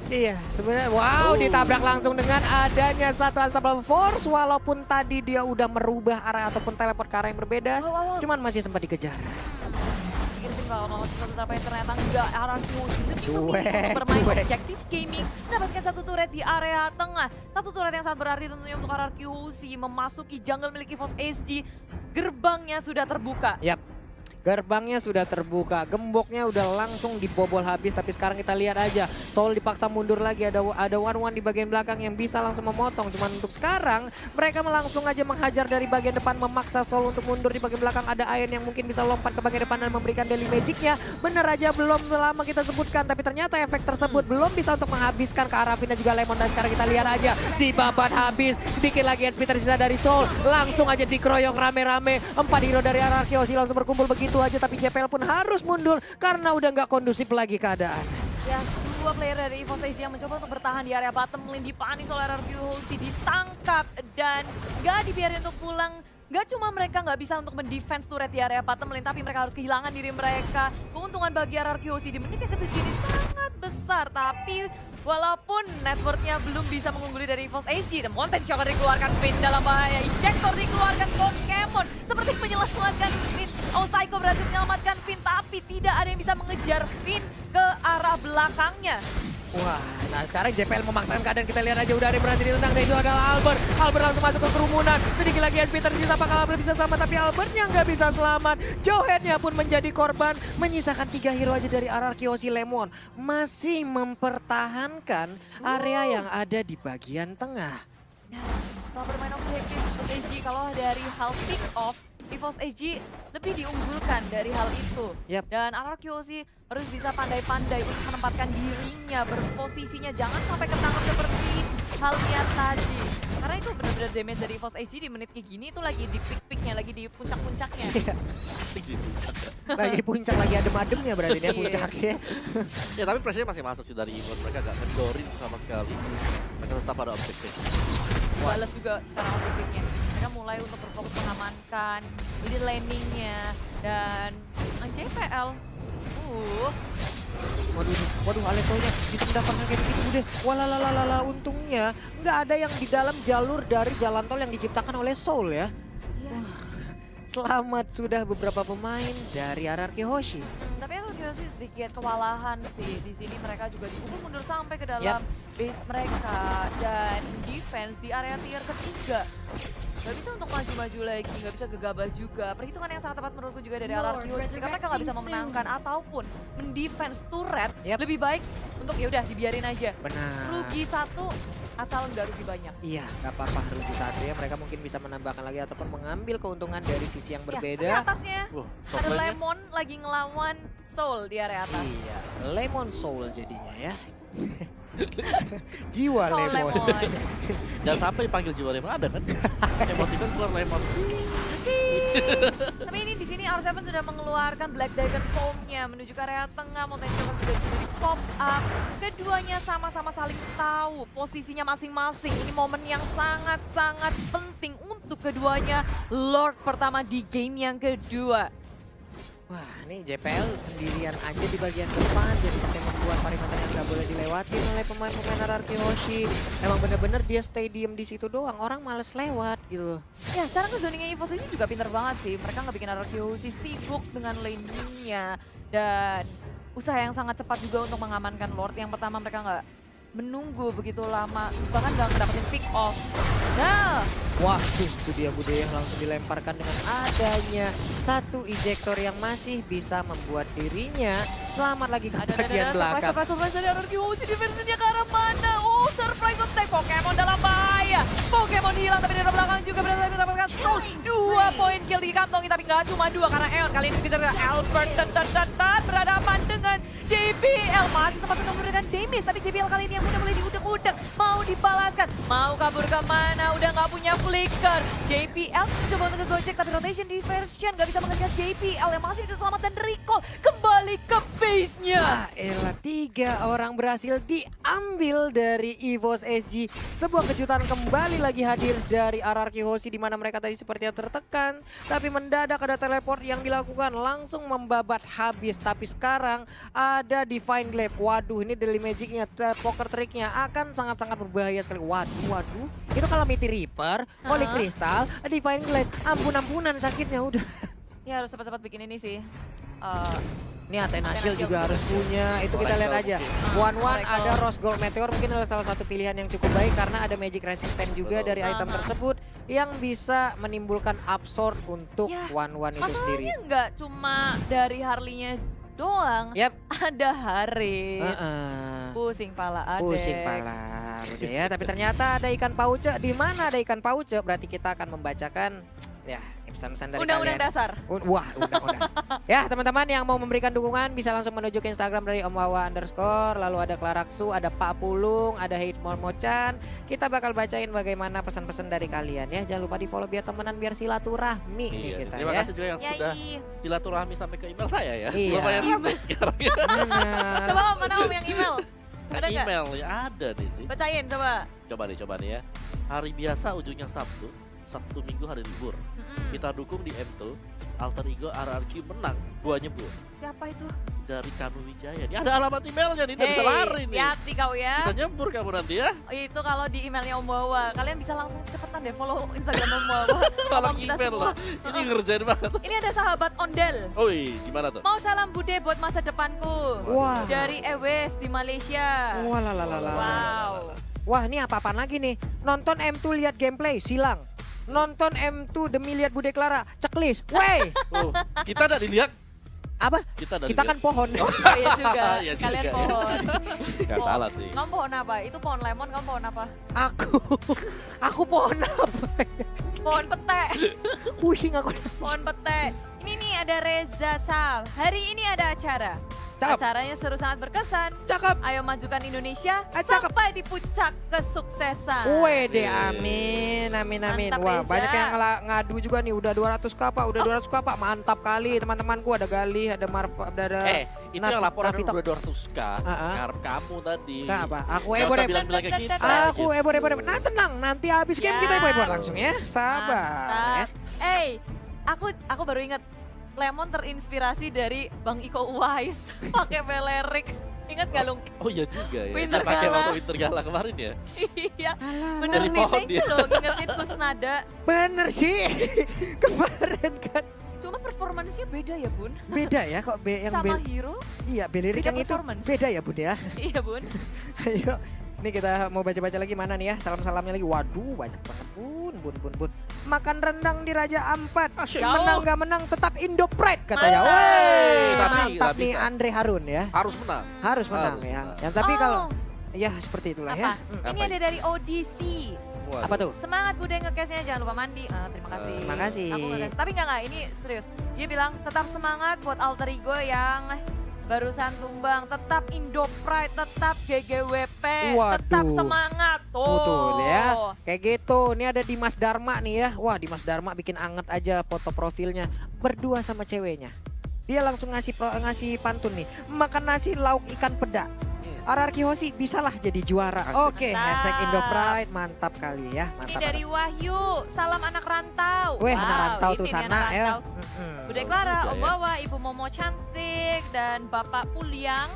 S2: Iya, sebenarnya wow, ditabrak langsung dengan adanya satu Unstoppable Force. Walaupun tadi dia udah merubah arah ataupun teleport ke arah yang berbeda, cuman masih sempat dikejar.
S1: Pikir kalau mau satu turret ternyata enggak, RRQ lebih memilih
S2: Cuek,
S1: untuk bermain
S2: cuek.
S1: objektif gaming, mendapatkan satu turret di area tengah. Satu turret yang sangat berarti tentunya untuk RRQ memasuki jungle milik EVOS HG. Gerbangnya sudah terbuka.
S2: Yap. Gerbangnya sudah terbuka, gemboknya udah langsung dibobol habis, tapi sekarang kita lihat aja Soul dipaksa mundur lagi, ada one di bagian belakang yang bisa langsung memotong. Cuman untuk sekarang mereka langsung aja menghajar dari bagian depan, memaksa Soul untuk mundur di bagian belakang. Ada Iron yang mungkin bisa lompat ke bagian depan dan memberikan Daily Magic-nya. Bener aja belum selama kita sebutkan, tapi ternyata efek tersebut belum bisa untuk menghabiskan ke arah Vin dan juga Lemon. Dan sekarang kita lihat aja dibabat habis, sedikit lagi HP tersisa dari Soul, langsung aja dikeroyok rame-rame. 4 hero dari RRQ Hoshi langsung berkumpul begitu aja, tapi JPL pun harus mundur karena udah nggak kondusif lagi keadaan.
S1: Ya, dua player dari EVOS HG yang mencoba untuk bertahan di area bottom lane, dipanis oleh RRQ Hoshi, ditangkap dan nggak dibiarin untuk pulang. Gak cuma mereka nggak bisa untuk mendefense turret di area bottom lane, tapi mereka harus kehilangan diri mereka. Keuntungan bagi RRQ Hoshi di menit yang ke-7 ini sangat besar, tapi walaupun networknya belum bisa mengungguli dari EVOS HG, dan Mountain Shocker dikeluarkan, Finn dalam bahaya, Ejector dikeluarkan, Pokemon seperti menyelamatkan Finn. Oh, Psycho berhasil menyelamatkan Finn, tapi tidak ada yang bisa mengejar Finn ke arah belakangnya.
S2: Wah, nah sekarang JPL memaksakan keadaan, kita lihat aja udah ada yang berhasil ditendang, dan itu adalah Albert. Albert langsung masuk ke kerumunan, sedikit lagi SP tersisa, apakah Albert bisa selamat, tapi Albertnya nggak bisa selamat. Joheadnya pun menjadi korban, menyisakan 3 hero aja dari RRQ Hoshi. Lemon masih mempertahankan area yang ada di bagian tengah.
S1: Yes, setelah bermain objektif EVOS HG, kalau dari hal pick off, EVOS HG lebih diunggulkan dari hal itu.
S2: Yap.
S1: Dan RRQ Hoshi harus bisa pandai-pandai untuk menempatkan dirinya, berposisinya, jangan sampai ketangkap seperti halnya tadi. Karena itu benar-benar damage dari EVOS HG di menit kayak gini itu lagi di peak-peaknya, lagi di puncak-puncaknya.
S2: Lagi puncak, lagi adem-ademnya berarti dia puncaknya.
S3: Ya tapi pressure masih masuk sih dari Igon, mereka gak ngedorin sama sekali. Mereka tetap pada objektif.
S1: Balas juga sekarang objektifnya. Mereka mulai untuk berfokus mengamankan lead landingnya dan JPL.
S2: Waduh, Aletonya bisa mendapatkan kayak begitu Bude. Walalalala, untungnya nggak ada yang di dalam jalur dari jalan tol yang diciptakan oleh Soul ya.
S1: Iya sih.
S2: Selamat sudah beberapa pemain dari RRQ Hoshi.
S1: Tapi aku kira sih sedikit kewalahan sih. Di sini mereka juga dipukul mundur sampai ke dalam
S2: Yap.
S1: base mereka. Dan defense di area tier ketiga. Gak bisa untuk maju-maju lagi, gak bisa gegabah juga. Perhitungan yang sangat tepat menurutku juga dari RRQ Hoshi. Jika mereka gak bisa memenangkan ataupun mendefense turret,
S2: Yap.
S1: lebih baik untuk ya udah dibiarin aja.
S2: Benar.
S1: Rugi satu, asal nggak rugi banyak.
S2: Iya, nggak apa-apa rugi satu ya. Mereka mungkin bisa menambahkan lagi ataupun mengambil keuntungan dari sisi yang
S1: Ya,
S2: berbeda.
S1: tapi atasnya
S3: Wah, top
S1: ada
S3: lane-nya.
S1: Lemon lagi ngelawan Soul di area atas.
S2: Iya, Lemon Soul jadinya ya. Jiwa
S1: Soul
S2: Lemon.
S3: Jangan sampai dipanggil jiwa lemon ada kan? Emoticon keluar lemon.
S1: Tapi ini di sini R7 sudah mengeluarkan Black Dragon Foam-nya menuju ke area tengah. Mountain Choker sudah di pop up. Keduanya sama-sama saling tahu posisinya masing-masing. Ini momen yang sangat-sangat penting untuk keduanya. Lord pertama di game yang kedua.
S2: Wah, ini JPL sendirian aja di bagian depan. Jadi seperti membuat perimeter yang nggak boleh dilewati oleh pemain-pemain RRQ Hoshi. Emang bener-bener dia stay diem di situ doang. Orang males lewat gitu.
S1: Ya, cara nge-zoningnya EVOS ini juga pinter banget sih. Mereka nggak bikin RRQ Hoshi sibuk dengan laning-nya. Dan usaha yang sangat cepat juga untuk mengamankan Lord. Yang pertama mereka nggak menunggu begitu lama. Bahkan nggak dapetin pick off. Nah,
S2: Wah, itu dia Budaya langsung dilemparkan dengan adanya satu ejector yang masih bisa membuat dirinya selamat lagi ke bagian belakang.
S1: surprise dari RRQ Hoshi. Defense-nya ke arah mana? Oh, surprise attack. Pokemon dalam bahaya. Pokemon hilang tapi dari belakang juga berhasil mendapatkan Soul. 2 poin kill dikantongi tapi nggak cuma 2 karena Eon kali ini dikejar Albert dan berhadapan dengan JBL. Masih sempat untuk memberikan damage tapi JBL kali ini yang udah mulai diudek-udek. Mau dibalaskan, mau kabur kemana? Udah nggak punya flicker. JBL coba untuk ngegojek tapi rotation diversion nggak bisa mengejar JBL yang masih bisa selamat dan recall kembali ke base-nya.
S2: Ah, elah, 3 orang berhasil diambil dari EVOS SG. Sebuah kejutan kembali lagi hadir dari RRQ Hoshi di mana mereka tadi sepertinya tertekan. Tapi mendadak ada teleport yang dilakukan langsung membabat habis. Tapi sekarang ada Divine Glaive. Waduh, ini Daily Magic-nya, poker trick-nya akan sangat-sangat berbahaya sekali. Waduh. Itu kalau Mighty Reaper, Holy Crystal, Divine Glaive. Ampun-ampunan sakitnya udah.
S1: Ya harus cepat-cepat bikin ini sih.
S2: Ini Athena Shield
S1: Shield
S2: juga harus punya. Itu kita lihat aja. One ada Rose Gold Meteor mungkin adalah salah satu pilihan yang cukup baik karena ada magic resistant juga dari item tersebut yang bisa menimbulkan absorb untuk
S1: Ya,
S2: One itu sendiri.
S1: masalahnya nggak cuma dari Harley-nya doang.
S2: Yap.
S1: Ada Harit.
S2: Heeh.
S1: Pusing pala adek.
S2: Pusing pala. Udah ya, tapi ternyata ada ikan pauce. Di mana ada ikan pauce? Berarti kita akan membacakan ya pesan-pesan dari
S1: Undang-undang
S2: kalian.
S1: dasar.
S2: Wah, undang-undang. Ya, teman-teman yang mau memberikan dukungan bisa langsung menuju ke Instagram dari Om Wawa _, lalu ada Klaraksu, ada Pak Pulung, ada Hate Mormochan. Kita bakal bacain bagaimana pesan-pesan dari kalian ya. Jangan lupa di-follow biar temenan, biar silaturahmi nih kita
S3: Terima
S2: ya.
S3: kasih juga yang sudah
S1: Yai.
S3: silaturahmi sampai ke email saya ya.
S2: Iya.
S3: Lumayan rame sekarang ya.
S2: Benar.
S1: Coba Om, mana Om yang email? Ada nggak?
S3: Email ya ada nih sih.
S1: Bacain coba.
S3: Coba nih ya. Hari biasa ujungnya Sabtu Minggu hari libur.
S1: Mm-mm.
S3: Kita dukung di M2, Alter Ego RRQ menang, 2 nyebur.
S1: Siapa itu?
S3: Dari Kanu Wijaya. Ini ada alamat emailnya nih, udah bisa lari nih.
S1: Hati kau ya.
S3: Bisa nyebur kamu nanti ya.
S1: Itu kalau di emailnya Om Wawa. Kalian bisa langsung cepetan deh follow Instagram Om Wawa.
S3: Kalau
S1: Tolong kita
S3: email
S1: semua.
S3: loh. Ini ngerjain banget.
S1: Ini ada sahabat Ondel.
S3: Oi, gimana tuh?
S1: Mau salam bude buat masa depanku.
S2: Wah.
S1: Dari Ewes di Malaysia.
S2: Wah, lalalala.
S1: Wow.
S2: Wah, ini apa-apaan lagi nih? Nonton M2 lihat gameplay, silang. Nonton M2 demi lihat Bude Clara, checklist. Wey,
S3: Oh, kita ada dilihat.
S2: apa?
S3: Kita ada
S2: Kita kan pohon.
S1: Oh iya juga.
S3: Iya
S1: Kalian
S3: juga, ya.
S1: pohon.
S3: Gak salah sih.
S1: Kamu pohon apa? Itu pohon lemon, kamu pohon apa?
S2: Aku pohon apa?
S1: Pohon pete.
S2: Pusing aku.
S1: Pohon pete. Ini nih ada Reza Sal. Hari ini ada acara.
S2: Cakep.
S1: Acaranya seru sangat berkesan.
S2: Cakep.
S1: Ayo majukan Indonesia
S2: Cakep.
S1: sampai di puncak kesuksesan.
S2: Wede, amin.
S1: Mantap,
S2: Wah,
S1: Reza.
S2: banyak yang ngadu juga nih. Udah 200 Pak. Udah 200 Pak. Mantap kali teman-temanku. Ada Galih, ada Marfa, ada...
S3: Itu yang laporan
S2: Navita.
S3: udah 200k. Ngarep kamu tadi.
S2: Kenapa? Aku
S3: Gak
S2: ebor
S3: usah bilang-bilang ke kita.
S2: Aku ebor. Nah, tenang. Nanti habis game kita
S1: Ya.
S2: ebor langsung ya. Sabar. Ya.
S1: Mantap. Aku baru ingat Lemon terinspirasi dari Bang Iko Uwais pakai Belerik. Ingat gak lu?
S3: Oh iya juga ya.
S1: Winter
S3: Dia pakai
S1: Gala.
S3: waktu Winter Gala kemarin ya.
S1: Iya.
S2: Alah,
S1: Bener
S3: Dari
S1: nih,
S3: pohon
S1: thank you
S3: dia.
S1: loh ngingetin Kusnada.
S2: bener sih. Kemarin kan
S1: Cuma performancenya beda ya Bun.
S2: beda ya kok yang
S1: Sama Hero,
S2: iya Belirik
S1: beda
S2: yang itu
S1: performance.
S2: beda ya Bun ya.
S1: iya Bun.
S2: Ayo, ini kita mau baca-baca lagi mana nih ya? Salam-salamnya lagi. Waduh, banyak banget bun. Makan rendang di Raja Ampat.
S3: Asyik.
S1: Jauh.
S2: Menang gak menang tetap Indo Pride katanya.
S1: Mantap.
S2: Woi,
S3: Tapi
S2: mantap
S3: nggak
S2: nih
S3: bisa.
S2: Andre Harun ya.
S3: Harus menang.
S2: Harus menang
S3: Harus
S2: ya.
S3: menang.
S2: Yang tapi kalau
S1: Oh,
S2: ya seperti itulah
S1: apa?
S2: ya.
S1: Ini
S3: Apa
S1: ada dari ODC.
S3: Waduh.
S2: Apa tuh?
S1: Semangat Bude ngecase-nya, jangan lupa mandi. Terima kasih.
S2: Terima kasih.
S1: Aku ngecase. Tapi enggak, ini serius. Dia bilang tetap semangat buat alter ego yang barusan tumbang. Tetap Indo Pride, tetap GGWP. Tetap
S2: Waduh.
S1: semangat. Tuh.
S2: Betul ya. Kayak gitu. Ini ada Dimas Dharma nih ya. Wah, Dimas Dharma bikin anget aja foto profilnya berdua sama ceweknya. Dia langsung ngasih pantun nih. Makan nasi lauk ikan peda. RRQ Hoshi bisalah jadi juara.
S3: Asik.
S2: Oke,
S1: Mantap.
S2: hashtag Indo Pride mantap kali ya.
S1: Ini
S2: Mantap.
S1: dari Wahyu. Salam anak rantau.
S2: Weh, anak rantau tuh
S1: ini nih
S2: sana
S1: anak
S2: ya.
S1: rantau. Bude Clara,
S3: juga
S1: Om
S3: ya.
S1: Wawa, Ibu Momo cantik, dan Bapak Puliang.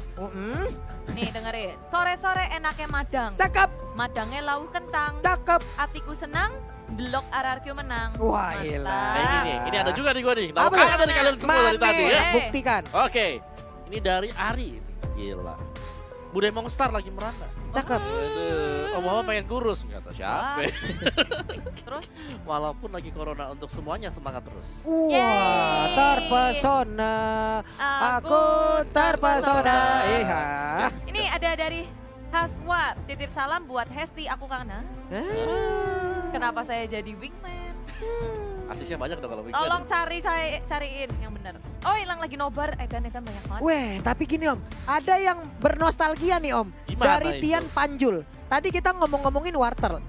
S1: Nih dengerin. Sore-sore enaknya madang.
S2: Cakep,
S1: Madangnya lauh kentang.
S2: cakep.
S1: Atiku senang, delok RRQ menang.
S2: Wah,
S1: Mantap.
S2: gila.
S3: Nah, ini ada juga nih gua nih. Nah,
S2: Apa
S3: kalah
S1: tuh?
S3: dari kalian semua dari
S2: Mana?
S3: tadi ya.
S2: Buktikan.
S3: Oke. Ini dari Ari. Gila. Budaya Mongstar lagi merana.
S2: Cakep.
S3: Aduh, Om Mama pengen kurus kata siapa?
S1: Wah. Terus
S3: Walaupun lagi corona untuk semuanya semangat terus.
S2: Wah,
S1: Yeay.
S2: terpesona. Aku terpesona. Iya.
S1: Ini ada dari Haswa, titip salam buat Hesti, aku kangen. Kenapa saya jadi wingman?
S3: Asisnya banyak dong kalau
S1: Tolong
S3: weekend.
S1: cariin yang bener. Oh, hilang lagi nobar. Edan banyak banget.
S2: Weh, tapi gini Om, ada yang bernostalgia nih Om.
S3: Gimana
S2: Dari
S3: itu?
S2: Tian Panjul. Tadi kita ngomongin wartel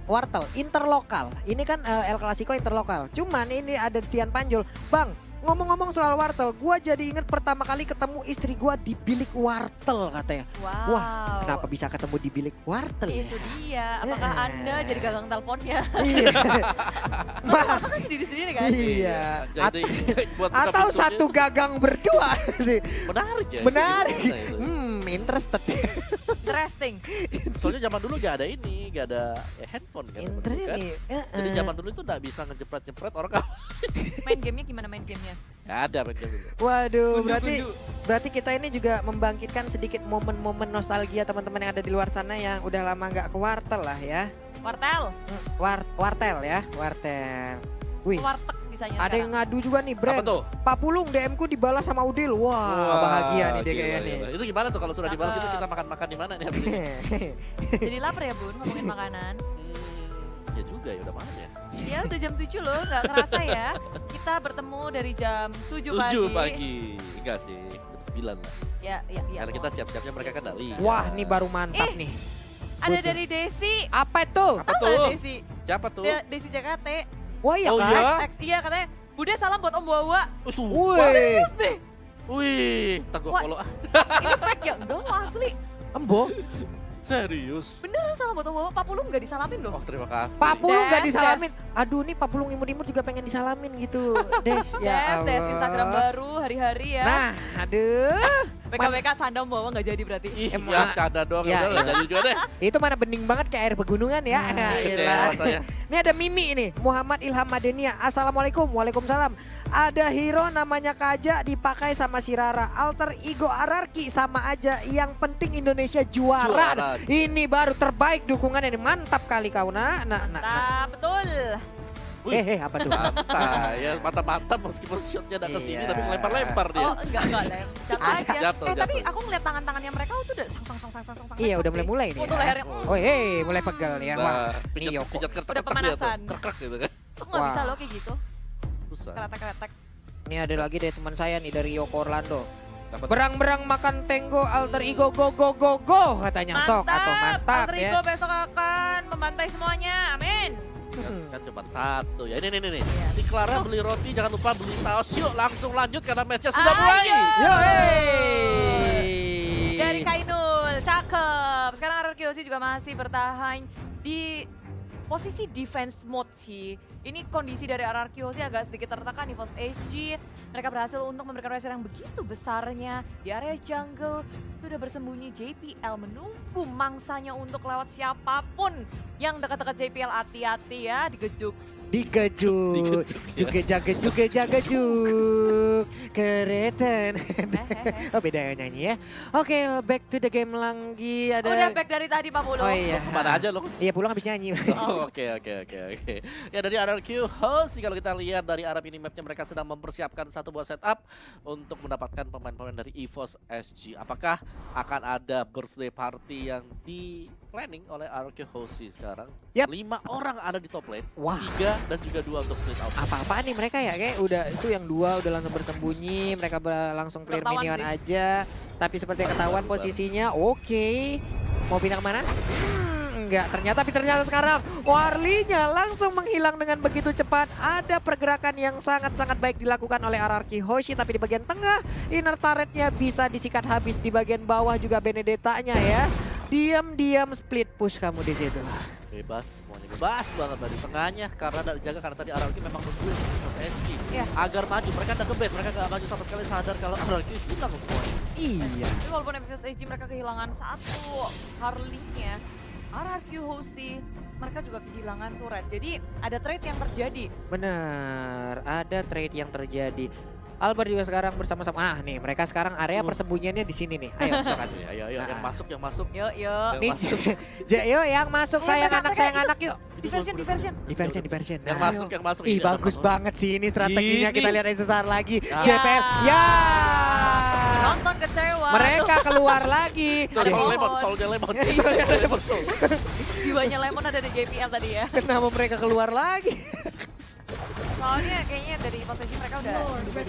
S2: interlokal. Ini kan El Clasico interlokal. Cuman ini ada Tian Panjul. Bang, ngomong-ngomong soal wartel, gua jadi inget pertama kali ketemu istri gua di bilik wartel katanya.
S1: Wow.
S2: Wah, kenapa bisa ketemu di bilik wartel ya?
S1: Itu dia. Apakah Anda jadi gagang teleponnya?
S2: Iya.
S1: Masa kan sendiri-sendiri kan?
S2: Iya.
S3: Jadi buat buka
S2: Atau
S3: pintunya,
S2: satu gagang berdua. nih.
S3: menarik ya.
S2: Menarik.
S3: Gimana itu?
S2: Interested.
S1: Interesting.
S3: Soalnya zaman dulu gak ada ini, gak ada handphone kan. zaman dulu kan. Jadi zaman dulu itu gak bisa ngejepret-jepret orang kan.
S1: Main gamenya gimana main gamenya?
S3: Gak ada main game dulu.
S2: Waduh,
S1: Gundu-gundu.
S2: berarti kita ini juga membangkitkan sedikit momen-momen nostalgia teman-teman yang ada di luar sana yang udah lama nggak ke wartel lah ya.
S1: Wartel.
S2: Wartel ya, wartel. Wih,
S1: Warteg bisanya
S2: ada yang
S1: sekarang.
S2: ngadu juga nih,
S3: Apa
S2: Brand.
S3: tuh?
S2: Pak Pulung DM ku dibalas sama Udil. Wah, bahagia nih dia
S3: gila,
S2: kayaknya
S3: gila.
S2: nih.
S3: Itu gimana tuh kalau sudah dibalas itu
S1: Cakep.
S3: kita makan-makan di mana nih habis ini?
S1: Jadi lapar ya Bun ngomongin makanan.
S3: Ya juga ya udah malam ya.
S1: Ya udah jam 7 loh, nggak kerasa ya. Kita bertemu dari jam 7 pagi.
S3: 7 pagi. Enggak sih, jam 9 lah.
S1: Ya.
S3: Karena kita siap-siapnya mereka kan dari.
S2: Wah, nih baru mantap nih.
S1: Ada
S2: Betul.
S1: dari Desi.
S2: Apa itu?
S3: Apa
S1: Tahu
S3: tuh?
S1: nggak Desi?
S3: Siapa tuh?
S1: Desi JKT.
S2: Wah, iya
S3: Oh,
S2: kan?
S3: iya?
S1: Iya katanya. Bude salam buat Om Wawa.
S2: Wih,
S1: Serius deh.
S3: Wih, ntar gua
S1: Wah.
S3: follow ah.
S1: Ini fake ya? Enggak lah, asli.
S2: Embo.
S3: Serius.
S1: Beneran salam buat Om Wawa. Pak Pulung nggak disalamin loh.
S3: Oh, terima kasih.
S2: Pak Pulung gak
S1: Des,
S2: disalamin.
S1: Des.
S2: Aduh, nih Pak Pulung imut-imut juga pengen disalamin gitu. Des, ya
S1: Des,
S2: Allah.
S1: Instagram baru hari-hari ya.
S2: Nah, aduh.
S1: BKBK canda Om Wawa nggak jadi berarti.
S3: Ih,
S2: Emang-
S3: ya canda doang
S2: Ya,
S3: udah
S2: iya.
S3: nggak jadi juga deh.
S2: Itu mana bening banget kayak air pegunungan ya.
S3: Kecewa saya.
S2: Ini ada Mimi ini, Muhammad Ilham Madenia. Assalamualaikum, waalaikumsalam. Ada hero namanya Kaja dipakai sama si Rara. Alter ego Ararki sama aja. Yang penting Indonesia juara.
S3: Juara.
S2: Ini baru terbaik dukungannya ini. Mantap kali kau nak.
S1: Nah, betul.
S3: Wih.
S2: Apa tuh?
S3: Mantap ya, mantap-mantap meskipun shotnya udah kesini
S2: Iya.
S3: tapi ngelempar-lempar dia.
S1: Oh, enggak lem. Jatuh
S2: Ada.
S1: aja.
S3: Jatuh,
S1: Tapi
S3: jatuh.
S1: aku ngeliat tangan-tangannya mereka itu udah sang.
S2: Iya, udah mulai nih.
S1: Oh, tuh
S2: ya.
S1: lehernya.
S2: Oh, hei, mulai pegel nih ya. Wah,
S3: Nah,
S2: ini Yoko.
S3: pijat kertek
S1: Udah pemanasan.
S3: Kerek gitu kan.
S1: Aku nggak
S2: Wah.
S1: bisa loh kayak gitu.
S3: Susah.
S1: Kretek-kretek.
S2: Ini ada lagi dari teman saya nih dari Yoko Orlando.
S3: Dapat
S2: Berang-berang makan tenggo alter ego go katanya sok atau mantap
S1: Alter
S2: ya.
S1: Ego besok akan membantai semuanya. Amin.
S3: kan cuma satu ya. Ini nih.
S1: Iya.
S3: Di Clara beli roti, jangan lupa beli saus. Yuk langsung lanjut karena matchnya sudah mulai.
S1: Ayo.
S2: Yo, hey.
S1: Dari Kainul, cakep. Sekarang RRQ juga masih bertahan di posisi defense mode sih. Ini kondisi dari RRQ sih agak sedikit tertekan di First HG. Mereka berhasil untuk memberikan pressure yang begitu besarnya di area jungle. Sudah bersembunyi JPL menunggu mangsanya untuk lewat siapapun yang dekat-dekat JPL. Hati-hati ya, digejuk.
S2: Dikejuk, juga jaga juk, keretan. Oh beda nyanyi ya. Oke, back to the game lagi. Ada.
S1: Udah back dari tadi Pak Bulu.
S2: Oh iya.
S3: Kemana aja lo?
S2: Iya pulang habis nyanyi.
S3: Oh, Oke. Ya dari RRQ host, kalau kita lihat dari Arab ini mapnya mereka sedang mempersiapkan satu buah setup untuk mendapatkan pemain-pemain dari EVOS SG. Apakah akan ada birthday party yang di planning oleh RRQ host sekarang?
S2: Yap.
S3: 5 orang ada di top lane,
S2: Wah.
S3: 3 dan juga 2 untuk split out.
S2: Apa-apaan nih mereka ya, kayak udah itu yang 2 udah langsung bersembunyi, mereka langsung clear
S1: Ketahuan
S2: minion
S1: sih.
S2: aja. Tapi seperti yang ketahuan posisinya, oke. Mau pindah kemana? Enggak, ternyata sekarang Warlinya langsung menghilang dengan begitu cepat. Ada pergerakan yang sangat-sangat baik dilakukan oleh RRQ Hoshi, tapi di bagian tengah inner turretnya bisa disikat habis, di bagian bawah juga Benedetta-nya ya. Diam-diam split push kamu di situ.
S3: Bebas, semuanya bebas banget dari tengahnya karena dijaga karena tadi RRQ memang nunggu EVOS SG
S1: Iya.
S3: agar maju. Mereka udah ngebet, mereka gak maju sama sekali, sadar kalau RRQ hilang semuanya.
S2: Iya.
S1: Tapi walaupun FS SG mereka kehilangan satu Harley-nya, RRQ Hoshi mereka juga kehilangan turret. Jadi ada trade yang terjadi.
S2: Benar, ada trade yang terjadi. Albert juga sekarang bersama-sama. Nah nih, mereka sekarang area persembunyiannya di sini nih. Ayo, sokat.
S3: Ayo, yang
S2: Nah.
S3: masuk, yang masuk.
S1: Yuk.
S3: Yang
S2: Nih,
S3: masuk.
S2: Yuk yang masuk,
S1: Ayo,
S2: sayang
S1: mereka,
S2: anak,
S1: mereka,
S2: sayang
S1: itu.
S2: anak yuk.
S1: Diversion.
S2: Di version.
S3: Yang
S2: Nah,
S3: masuk, yang masuk.
S2: Ih
S3: Ini ada
S2: bagus
S3: masuk.
S2: banget sih ini strateginya,
S3: Ini.
S2: kita lihat sesaat lagi.
S3: Ya.
S2: JPL, ya.
S1: Nonton kecewa.
S2: Mereka keluar lagi.
S3: Itu
S1: Ada
S3: Soul
S1: pohon.
S3: Lemon, Soulnya Lemon.
S2: Soulnya
S3: Lemon Soul.
S1: Jiwanya Lemon ada di JPL tadi ya.
S2: Kenapa mereka keluar lagi?
S1: Soalnya kayaknya dari posisi mereka udah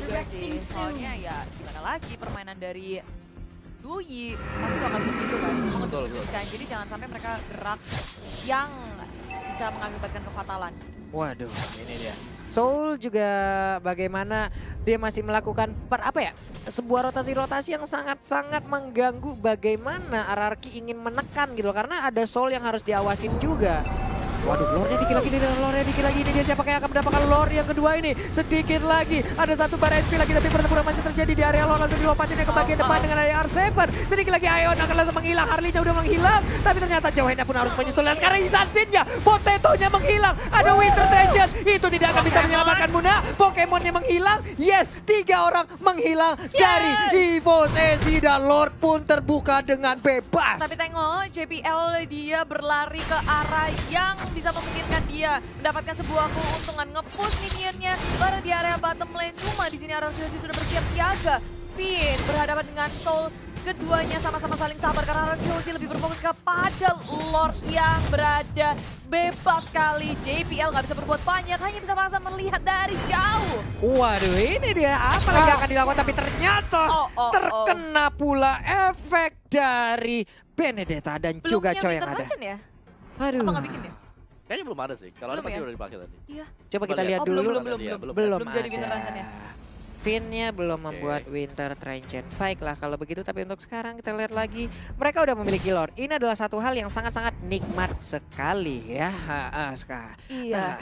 S1: juga sih. Soalnya ya gimana lagi permainan dari Dui. Tapi bakal begitu kan.
S3: Betul.
S1: Jadi jangan sampai mereka gerak yang bisa mengakibatkan kefatalan.
S2: Waduh, ini dia. Soul juga bagaimana dia masih melakukan sebuah rotasi-rotasi yang sangat-sangat mengganggu bagaimana RRQ ingin menekan gitu loh, karena ada Soul yang harus diawasin juga. Waduh, lore-nya dikit lagi, ini dia siapa yang akan mendapatkan lore yang kedua ini. Sedikit lagi, ada satu bar SP lagi, tapi pertempuran masih terjadi di area lore, langsung dilompatin ke bagian depan dengan area R7. Sedikit lagi Ion akan langsung menghilang, Harley-nya udah menghilang, tapi ternyata Johanna pun harus menyusul. Dan sekarang Insansin-nya, Potato-nya menghilang, ada Winter Treasure, itu tidak akan bisa menyelamatkan Muna. Pokemonnya menghilang, yes, 3 orang menghilang dari EVOS SG dan Lord pun terbuka dengan bebas.
S1: Tapi tengok JPL dia berlari ke arah yang bisa memungkinkan dia mendapatkan sebuah keuntungan, nge-push minionnya baru di area bottom lane. Cuma di sini RRQ sudah bersiap siaga. Pin berhadapan dengan Soul, keduanya sama-sama saling sabar karena RRQ lebih berfokus kepada Lord yang berada bebas sekali. JPL nggak bisa berbuat banyak, hanya bisa paksa melihat dari jauh.
S2: Waduh, ini dia apa lagi akan dilakukan, tapi ternyata terkena pula efek dari Benedetta dan
S1: Belum
S2: juga
S1: punya
S2: Choi yang
S1: Winter
S2: ada.
S1: Legend ya?
S2: Aduh.
S1: Apa nggak bikin ya?
S3: Kayaknya belum ada sih. Kalau ada
S1: Belum
S3: pasti
S1: ya?
S3: udah dipakai tadi.
S1: Iya.
S2: Coba kita
S3: Belum.
S2: lihat
S1: Oh,
S2: dulu.
S1: belum.
S2: Belum
S1: Belum jadi Winter
S2: ada.
S1: Legend ya?
S2: Finnya belum
S3: Oke.
S2: membuat Winter Trenchant. Baiklah kalau begitu, tapi untuk sekarang kita lihat lagi. Mereka udah memiliki lore. Ini adalah satu hal yang sangat-sangat nikmat sekali ya.
S1: Iya.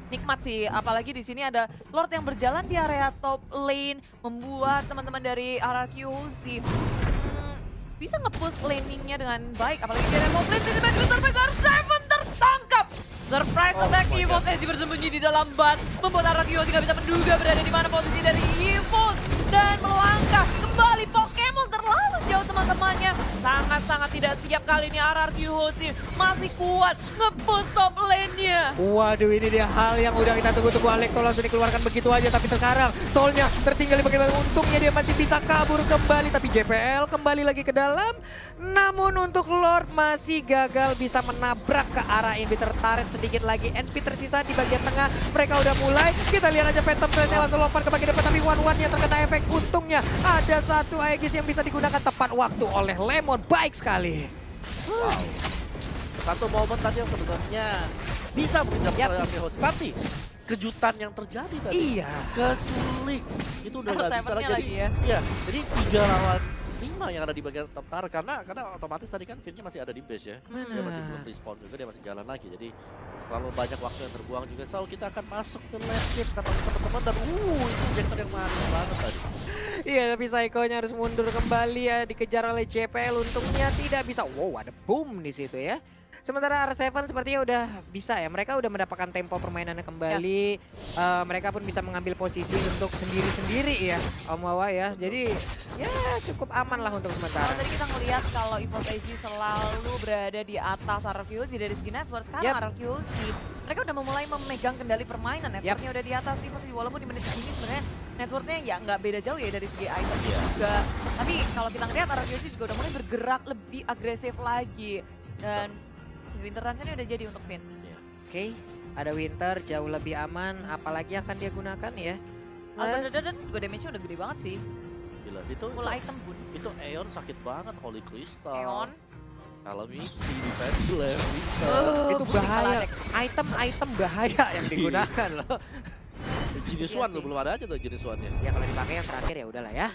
S1: Nikmat sih, apalagi di sini ada Lord yang berjalan di area top lane, membuat teman-teman dari RRQ Hoshi bisa nge-push laningnya dengan baik, apalagi di area top lane. Tiba-tiba Surprise R7 tertangkap. Surprise attack
S3: my
S1: EVOS
S3: God.
S1: SG bersembunyi di dalam ban, membuat RRQ Hoshi tidak bisa menduga berada di mana posisi dari EVOS dan melangkah kembali. Pokemon terlalu jauh teman-temannya, sangat-sangat tidak siap kali ini. RRQ Hoshi masih kuat nge-push top lane-nya.
S2: Waduh, ini dia hal yang udah kita tunggu-tunggu. Alekto langsung dikeluarkan begitu aja, tapi sekarang Soulnya tertinggal di bagian untungnya dia masih bisa kabur kembali, tapi JPL kembali lagi ke dalam. Namun untuk Lord masih gagal bisa menabrak ke arah inhibitor turret. Sedikit lagi SP tersisa di bagian tengah. Mereka udah mulai, kita lihat aja Phantom Thread-nya langsung lompat ke bagian depan, tapi one-one-nya terkena efek. Untungnya ada satu Aegis yang bisa digunakan tepat waktu oleh Lemon. Baik sekali.
S3: Wow. Satu momen tadi yang sebenarnya bisa mungkin dapat RRQ host. Tapi kejutan yang terjadi tadi.
S2: Iya.
S3: Keculik. Itu udah nggak bisa
S1: R7-nya
S3: lagi.
S1: lagi ya.
S3: Iya, jadi 3 lawan 5 yang ada di bagian top tower karena otomatis tadi kan Finn-nya masih ada di base ya.
S2: Kemana?
S3: Dia masih belum respawn juga, dia masih jalan lagi. Jadi terlalu banyak waktu yang terbuang juga. So kita akan masuk ke last game teman-teman dan itu injektor yang manis banget tadi.
S2: Iya, tapi Psycho-nya harus mundur kembali ya, dikejar oleh JPL. Untungnya tidak bisa. Wow, ada boom di situ ya. Sementara R7 sepertinya udah bisa ya. Mereka udah mendapatkan tempo permainannya kembali. Mereka pun bisa mengambil posisi untuk sendiri-sendiri ya, Om Wawa ya. Jadi ya cukup aman lah untuk
S1: Kalau
S2: sementara.
S1: tadi kita ngelihat kalau EVOS SG selalu berada di atas RRQC dari segi network, sekarang RRQC mereka udah memulai memegang kendali permainan. Networknya udah di atas EVOS SG, walaupun di menit ini sebenarnya networknya ya nggak beda jauh ya dari segi item juga. Tapi kalau kita ngelihat RRQC juga udah mulai bergerak lebih agresif lagi. Dan Winter Transit udah jadi untuk Finn.
S2: Oke, ada Winter jauh lebih aman. Apalagi akan dia gunakan ya.
S1: Dan juga damage-nya udah gede banget sih.
S3: Gila, itu
S1: Full item bun.
S3: itu Aeon sakit banget, Holy Crystal.
S1: Aeon.
S3: Kalau Miki defense left bisa.
S2: Itu
S1: pusing
S2: bahaya.
S1: Paladek.
S2: Item bahaya yang digunakan loh.
S3: Jenis
S1: Iya
S3: one
S1: sih.
S3: loh, belum ada aja tuh jenis one-nya.
S2: Ya kalau dipakai yang terakhir ya udahlah ya.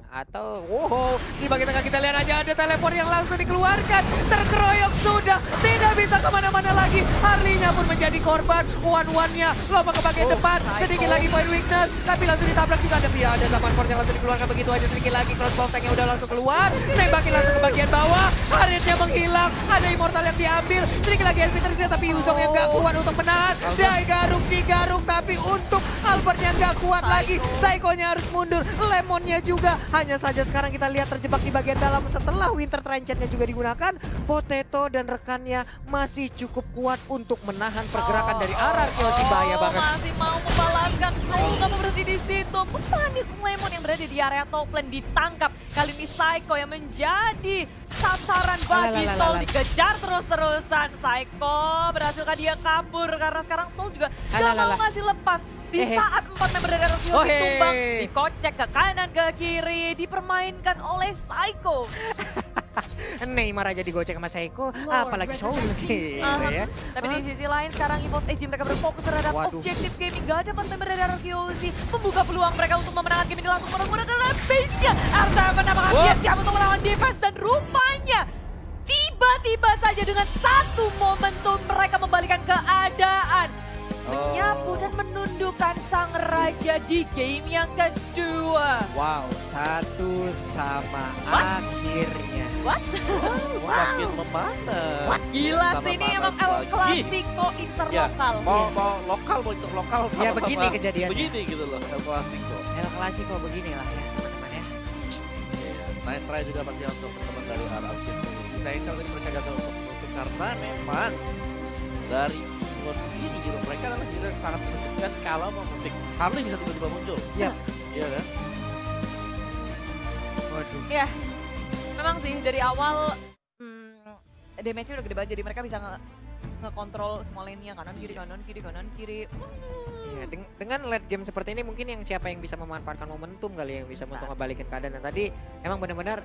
S2: Atau wow, di bagian tengah kita lihat aja ada teleport yang langsung dikeluarkan. Terkeroyok sudah, tidak bisa kemana-mana lagi. Harley-nya pun menjadi korban. One-one-nya lompat ke bagian depan. Sedikit lagi point weakness, tapi langsung ditabrak juga. Tapi ada zaman port yang langsung dikeluarkan begitu aja. Sedikit lagi crossbow tank yang udah langsung keluar. Nembakin langsung ke bagian bawah. Harriet-nya menghilang. Ada immortal yang diambil. Sedikit lagi Elvi tersisa, tapi Yuzong yang gak kuat untuk menahan. Digaruk, tapi untuk Albert yang gak kuat lagi. Psycho-nya harus mundur. Lemonnya juga. Hanya saja sekarang kita lihat terjebak di bagian dalam setelah Winter Trenchant-nya juga digunakan. Potato dan rekannya masih cukup kuat untuk menahan pergerakan dari RRQC. Bahaya banget.
S1: Masih mau membalaskan. Soul nggak mau berhenti di situ. Pemanis Lemon yang berada di area top lane ditangkap. Kali ini Psycho yang menjadi sasaran bagi Soul, dikejar terus-terusan. Psycho berhasilkah dia kabur karena sekarang Soul juga gak mau ngasih lepas. Di saat 4 member dari RRQC tumbang, dikocek ke kanan ke kiri, dipermainkan oleh Psycho.
S2: Neymar aja digocek sama Psycho, apalagi Soul gitu ya.
S1: Tapi di sisi lain sekarang EVOS SG mereka berfokus terhadap objektif gaming. Gak ada member dari RRQC membuka peluang mereka untuk memenangkan game ini langsung menggunakan base-nya. R7 apakah dia siap untuk melawan defense, dan rupanya tiba-tiba saja dengan satu momentum mereka membalikan keadaan. Menyapu dan menundukkan sang raja di game yang kedua.
S2: Wow, satu sama akhirnya.
S1: What?
S3: Semakin memanas.
S1: Gila
S3: Tambah
S1: sih, ini
S3: panas
S1: emang El
S3: lagi.
S1: Clasico interlokal.
S3: Mau lokal, mau interlokal sama
S2: Ya begini kejadiannya.
S3: Begini gitu loh, El Clasico.
S2: El Clasico beginilah ya teman-teman ya.
S3: Nice try juga pasti untuk teman-teman dari RRQ. Saya tadi mereka gagal untuk menutup karena memang dari Evo sendiri gitu. Mereka adalah hero yang sangat menunjukkan kalau mau memetik. Harley bisa tiba-tiba muncul.
S2: Iya.
S3: Iya kan?
S2: Waduh.
S1: Ya, memang sih dari awal damage-nya udah gede banget, jadi mereka bisa ngekontrol semua lane-nya, kanan kiri kanan kiri kanan kiri.
S2: Ya, dengan late game seperti ini mungkin yang siapa yang bisa memanfaatkan momentum kali yang bisa untuk ngebalikin keadaan. Dan tadi emang benar-benar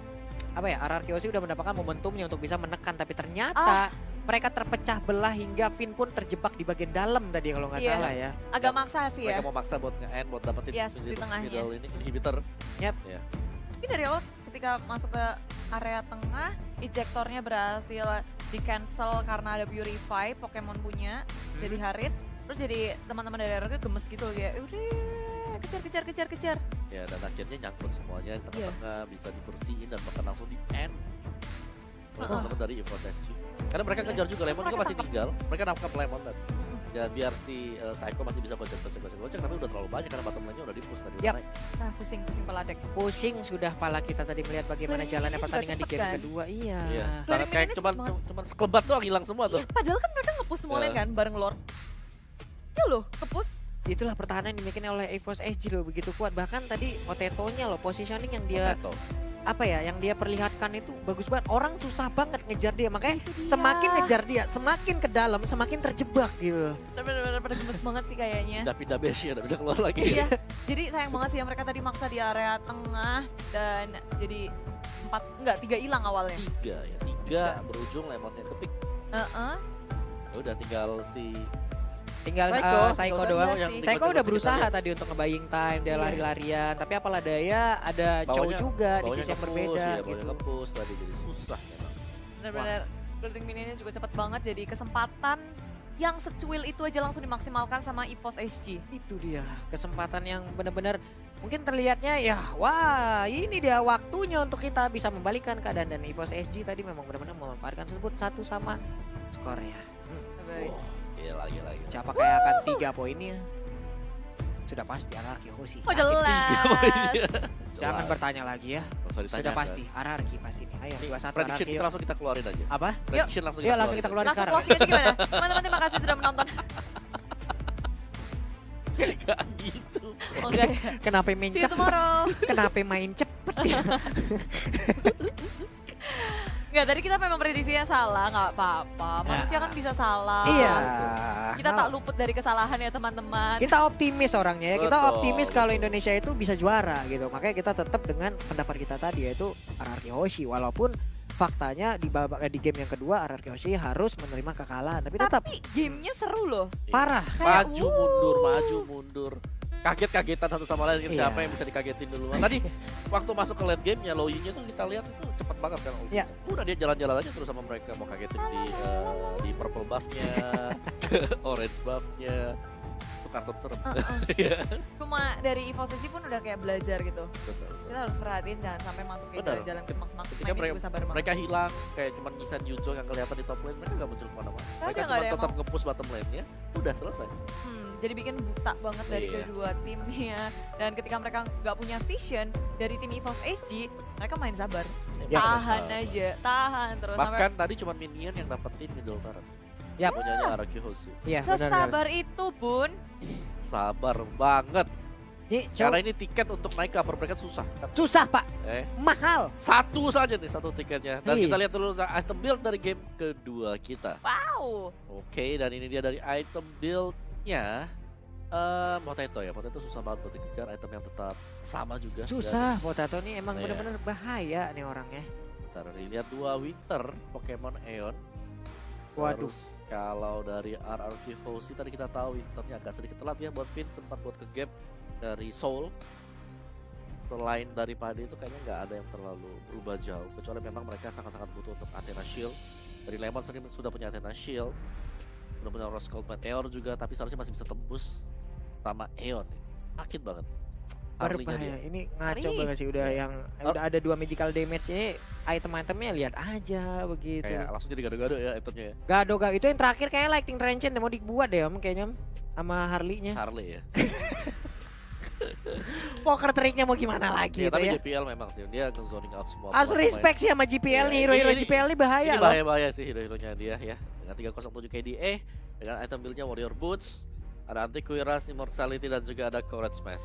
S2: apa ya, RRQC udah mendapatkan momentumnya untuk bisa menekan, tapi ternyata mereka terpecah belah hingga Finn pun terjebak di bagian dalam tadi kalau nggak salah ya.
S1: Agak maksa sih ya.
S3: Mereka mau maksa buat nge-end, buat dapetin
S1: Di tengahnya.
S3: middle ini, inhibitor.
S2: Yap.
S3: Ya.
S1: Tapi dari awal ketika masuk ke area tengah, ejektornya berhasil di cancel karena ada Purify, Pokemon punya, jadi Harit. Terus jadi teman-teman dari RRQ gemes gitu kayak udah kejar.
S3: Ya, dan akhirnya nyangkut semuanya di tengah-tengah, bisa dibersihin dan bahkan langsung di end oleh teman-teman dari EVOS SG. Karena mereka kejar juga, Lemon juga masih tinggal. Mereka nangkap Lemon dan biar si Psycho masih bisa gocek, tapi udah terlalu banyak karena bottom lane-nya udah di-push tadi.
S2: Yap.
S1: Nah, pusing Paladek.
S2: Pusing sudah pala kita tadi melihat bagaimana jalannya pertandingan di game
S1: kan?
S2: kedua. Iya.
S3: Iya, sangat kayak cuman sekelebat doang hilang semua tuh.
S1: Padahal kan mereka nge-push semua lane kan bareng Lord. Ya loh, ke-push.
S2: Itulah pertahanan yang dimiliki oleh EVOS SG loh, begitu kuat. Bahkan tadi Potatonya loh, positioning yang dia apa ya, yang dia perlihatkan itu bagus banget. Orang susah banget ngejar dia, makanya semakin ngejar dia, semakin ke dalam, semakin terjebak gitu.
S1: Bener-bener pada gemes banget sih kayaknya.
S3: Udah pindah base ya, udah bisa keluar lagi.
S1: Iya, jadi sayang banget sih ya mereka tadi maksa di area tengah dan jadi 3 hilang awalnya.
S3: 3 berujung Lemonnya kepik. Ya udah tinggal si
S2: Tinggal Saiko
S3: tinggal
S2: doang.
S3: yang
S1: sih.
S2: Saiko
S3: nikmati
S2: udah
S3: kita
S2: berusaha
S3: lihat.
S2: tadi untuk nge-buying time, dia
S1: Iya.
S2: lari-larian. Tapi apalah daya, ada Chow
S3: Bawahnya-
S2: juga di
S3: bawahnya
S2: sisi yang
S3: nge-push,
S2: berbeda
S3: ya,
S2: gitu.
S3: bawahnya nge-push tadi jadi susah memang.
S1: Benar-benar building minionnya juga cepat banget, jadi kesempatan yang secuil itu aja langsung dimaksimalkan sama EVOS SG.
S2: Itu dia, kesempatan yang benar-benar mungkin terlihatnya ya, wah ini dia waktunya untuk kita bisa membalikan keadaan. Dan EVOS SG tadi memang benar-benar memanfaatkan tersebut satu sama skornya.
S1: Baik.
S3: Gila.
S2: Siapa kayak akan 3 poinnya? Sudah pasti Ararki Hoshi.
S1: Oh
S2: Yakin.
S1: jelas.
S2: Jangan bertanya lagi ya.
S3: Nggak usah
S2: Sudah
S3: ditanyakan.
S2: pasti Ararki pasti nih. Ayo
S3: Ini
S2: 2-1
S3: prediction
S2: Ararki.
S3: kita
S2: Yuk.
S3: langsung kita keluarin aja.
S2: Apa?
S3: Prediction langsung
S2: Yuk langsung kita keluarin
S1: Langsung
S2: sekarang.
S1: closing aja gimana? Teman-teman terima kasih sudah menonton.
S3: Gak gitu.
S1: Oh enggak ya.
S2: Kenapa main
S1: See you
S2: cepet?
S1: tomorrow.
S2: Kenapa main cepet ya?
S1: Enggak, tadi kita memang prediksinya salah, nggak apa-apa. Manusia kan bisa salah.
S2: Iya.
S1: Kita tak luput dari kesalahan ya teman-teman.
S2: Kita optimis orangnya ya. Kita
S3: Betul,
S2: optimis kalau
S3: betul.
S2: Indonesia itu bisa juara gitu. Makanya kita tetap dengan pendapat kita tadi yaitu Ararki Hoshi. Walaupun faktanya di game yang kedua Ararki Hoshi harus menerima kekalahan. Tapi tetap
S1: Tapi gamenya seru loh.
S2: parah.
S1: Kayak,
S3: Maju mundur. Kaget-kagetan satu sama lain,
S2: Iya.
S3: siapa yang bisa dikagetin duluan. Tadi waktu masuk ke late game-nya, Loyi-nya tuh kita lihat itu cepet banget kan.
S2: Iya.
S3: Udah dia jalan-jalan aja terus sama mereka, mau kagetin di purple buff-nya, orange buff-nya. Itu kartun serem. Iya.
S1: Cuma dari EVOS SG pun udah kayak belajar gitu.
S3: Betul.
S1: Kita harus perhatiin jangan sampai masuk ke
S3: Benar.
S1: jalan-jalan ke maksimal.
S3: Ketika
S1: Mainnya juga sabar banget.
S3: Mereka hilang, kayak cuma nyisain Yujo yang kelihatan di top lane, mereka gak muncul kemana-mana.
S1: Nggak
S3: Mereka
S1: ada,
S3: cuma
S1: nggak ada yang
S3: tetap nge-push bottom lane-nya, udah selesai.
S1: Jadi bikin buta banget dari
S3: Iya.
S1: kedua timnya. Dan ketika mereka nggak punya vision dari tim EVOS SG, mereka main sabar.
S2: Ya,
S1: Tahan aja, tahan terus
S3: Bahkan tadi cuma minion yang dapetin middle turret.
S2: Yap.
S3: Punyanya Araki Hoshi.
S2: Iya,
S1: sampai
S2: benar.
S1: sesabar itu, Bun.
S3: Sabar banget.
S2: Ini
S3: Karena ini tiket untuk naik ke upper bracket susah. Kan?
S2: susah, Pak.
S3: Eh,
S2: Mahal.
S3: satu saja nih satu tiketnya. Dan
S2: Iya.
S3: kita lihat dulu item build dari game kedua kita.
S1: Wow.
S3: Oke, dan ini dia dari item build-nya. Potato ya, Potato susah banget buat dikejar. Item yang tetap sama juga.
S2: Susah. Potato nih emang
S3: Iya.
S2: benar-benar bahaya nih orangnya.
S3: Dan dilihat dua Winter Pokemon Aeon.
S2: Waduh.
S3: Terus kalau dari RRQ Hoshi tadi kita tahu Winternya agak sedikit telat ya buat Finn, sempat buat ke gap dari Soul. Selain daripada itu kayaknya nggak ada yang terlalu berubah jauh, kecuali memang mereka sangat-sangat butuh untuk Athena Shield. Dari Lemon sendiri sudah punya Athena Shield, sudah punya Rose Gold Meteor juga, tapi seharusnya masih bisa tembus sama Aeon. Sakit banget. Harley-nya
S2: Berbahaya.
S3: dia.
S2: Ini ngaco
S1: Ngeri.
S2: banget sih udah yang
S3: Oh.
S2: udah ada 2 magical damage ini item-itemnya lihat aja begitu.
S3: Kayak langsung jadi gado-gado ya itemnya ya.
S2: Gado gak itu yang terakhir kayak Lightning Rancen mau dibuat deh om kayaknya Om, sama Harley-nya.
S3: Harley ya.
S2: Poker tricknya mau gimana lagi
S3: Ya,
S2: itu
S3: tapi
S2: ya.
S3: JPL memang sih dia nge-zoning out semua.
S2: Harus
S3: pemain.
S2: respect sih sama GPL
S3: Iya,
S2: nih, hero-hero
S3: ini-
S2: GPL nih bahaya
S3: Ini
S2: loh.
S3: bahaya-bahaya sih hero-heronya dia ya. Dengan 307 KDA, dengan item build-nya Warrior Boots, ada Anti Kuiras, Immortality dan juga ada Courage Smash.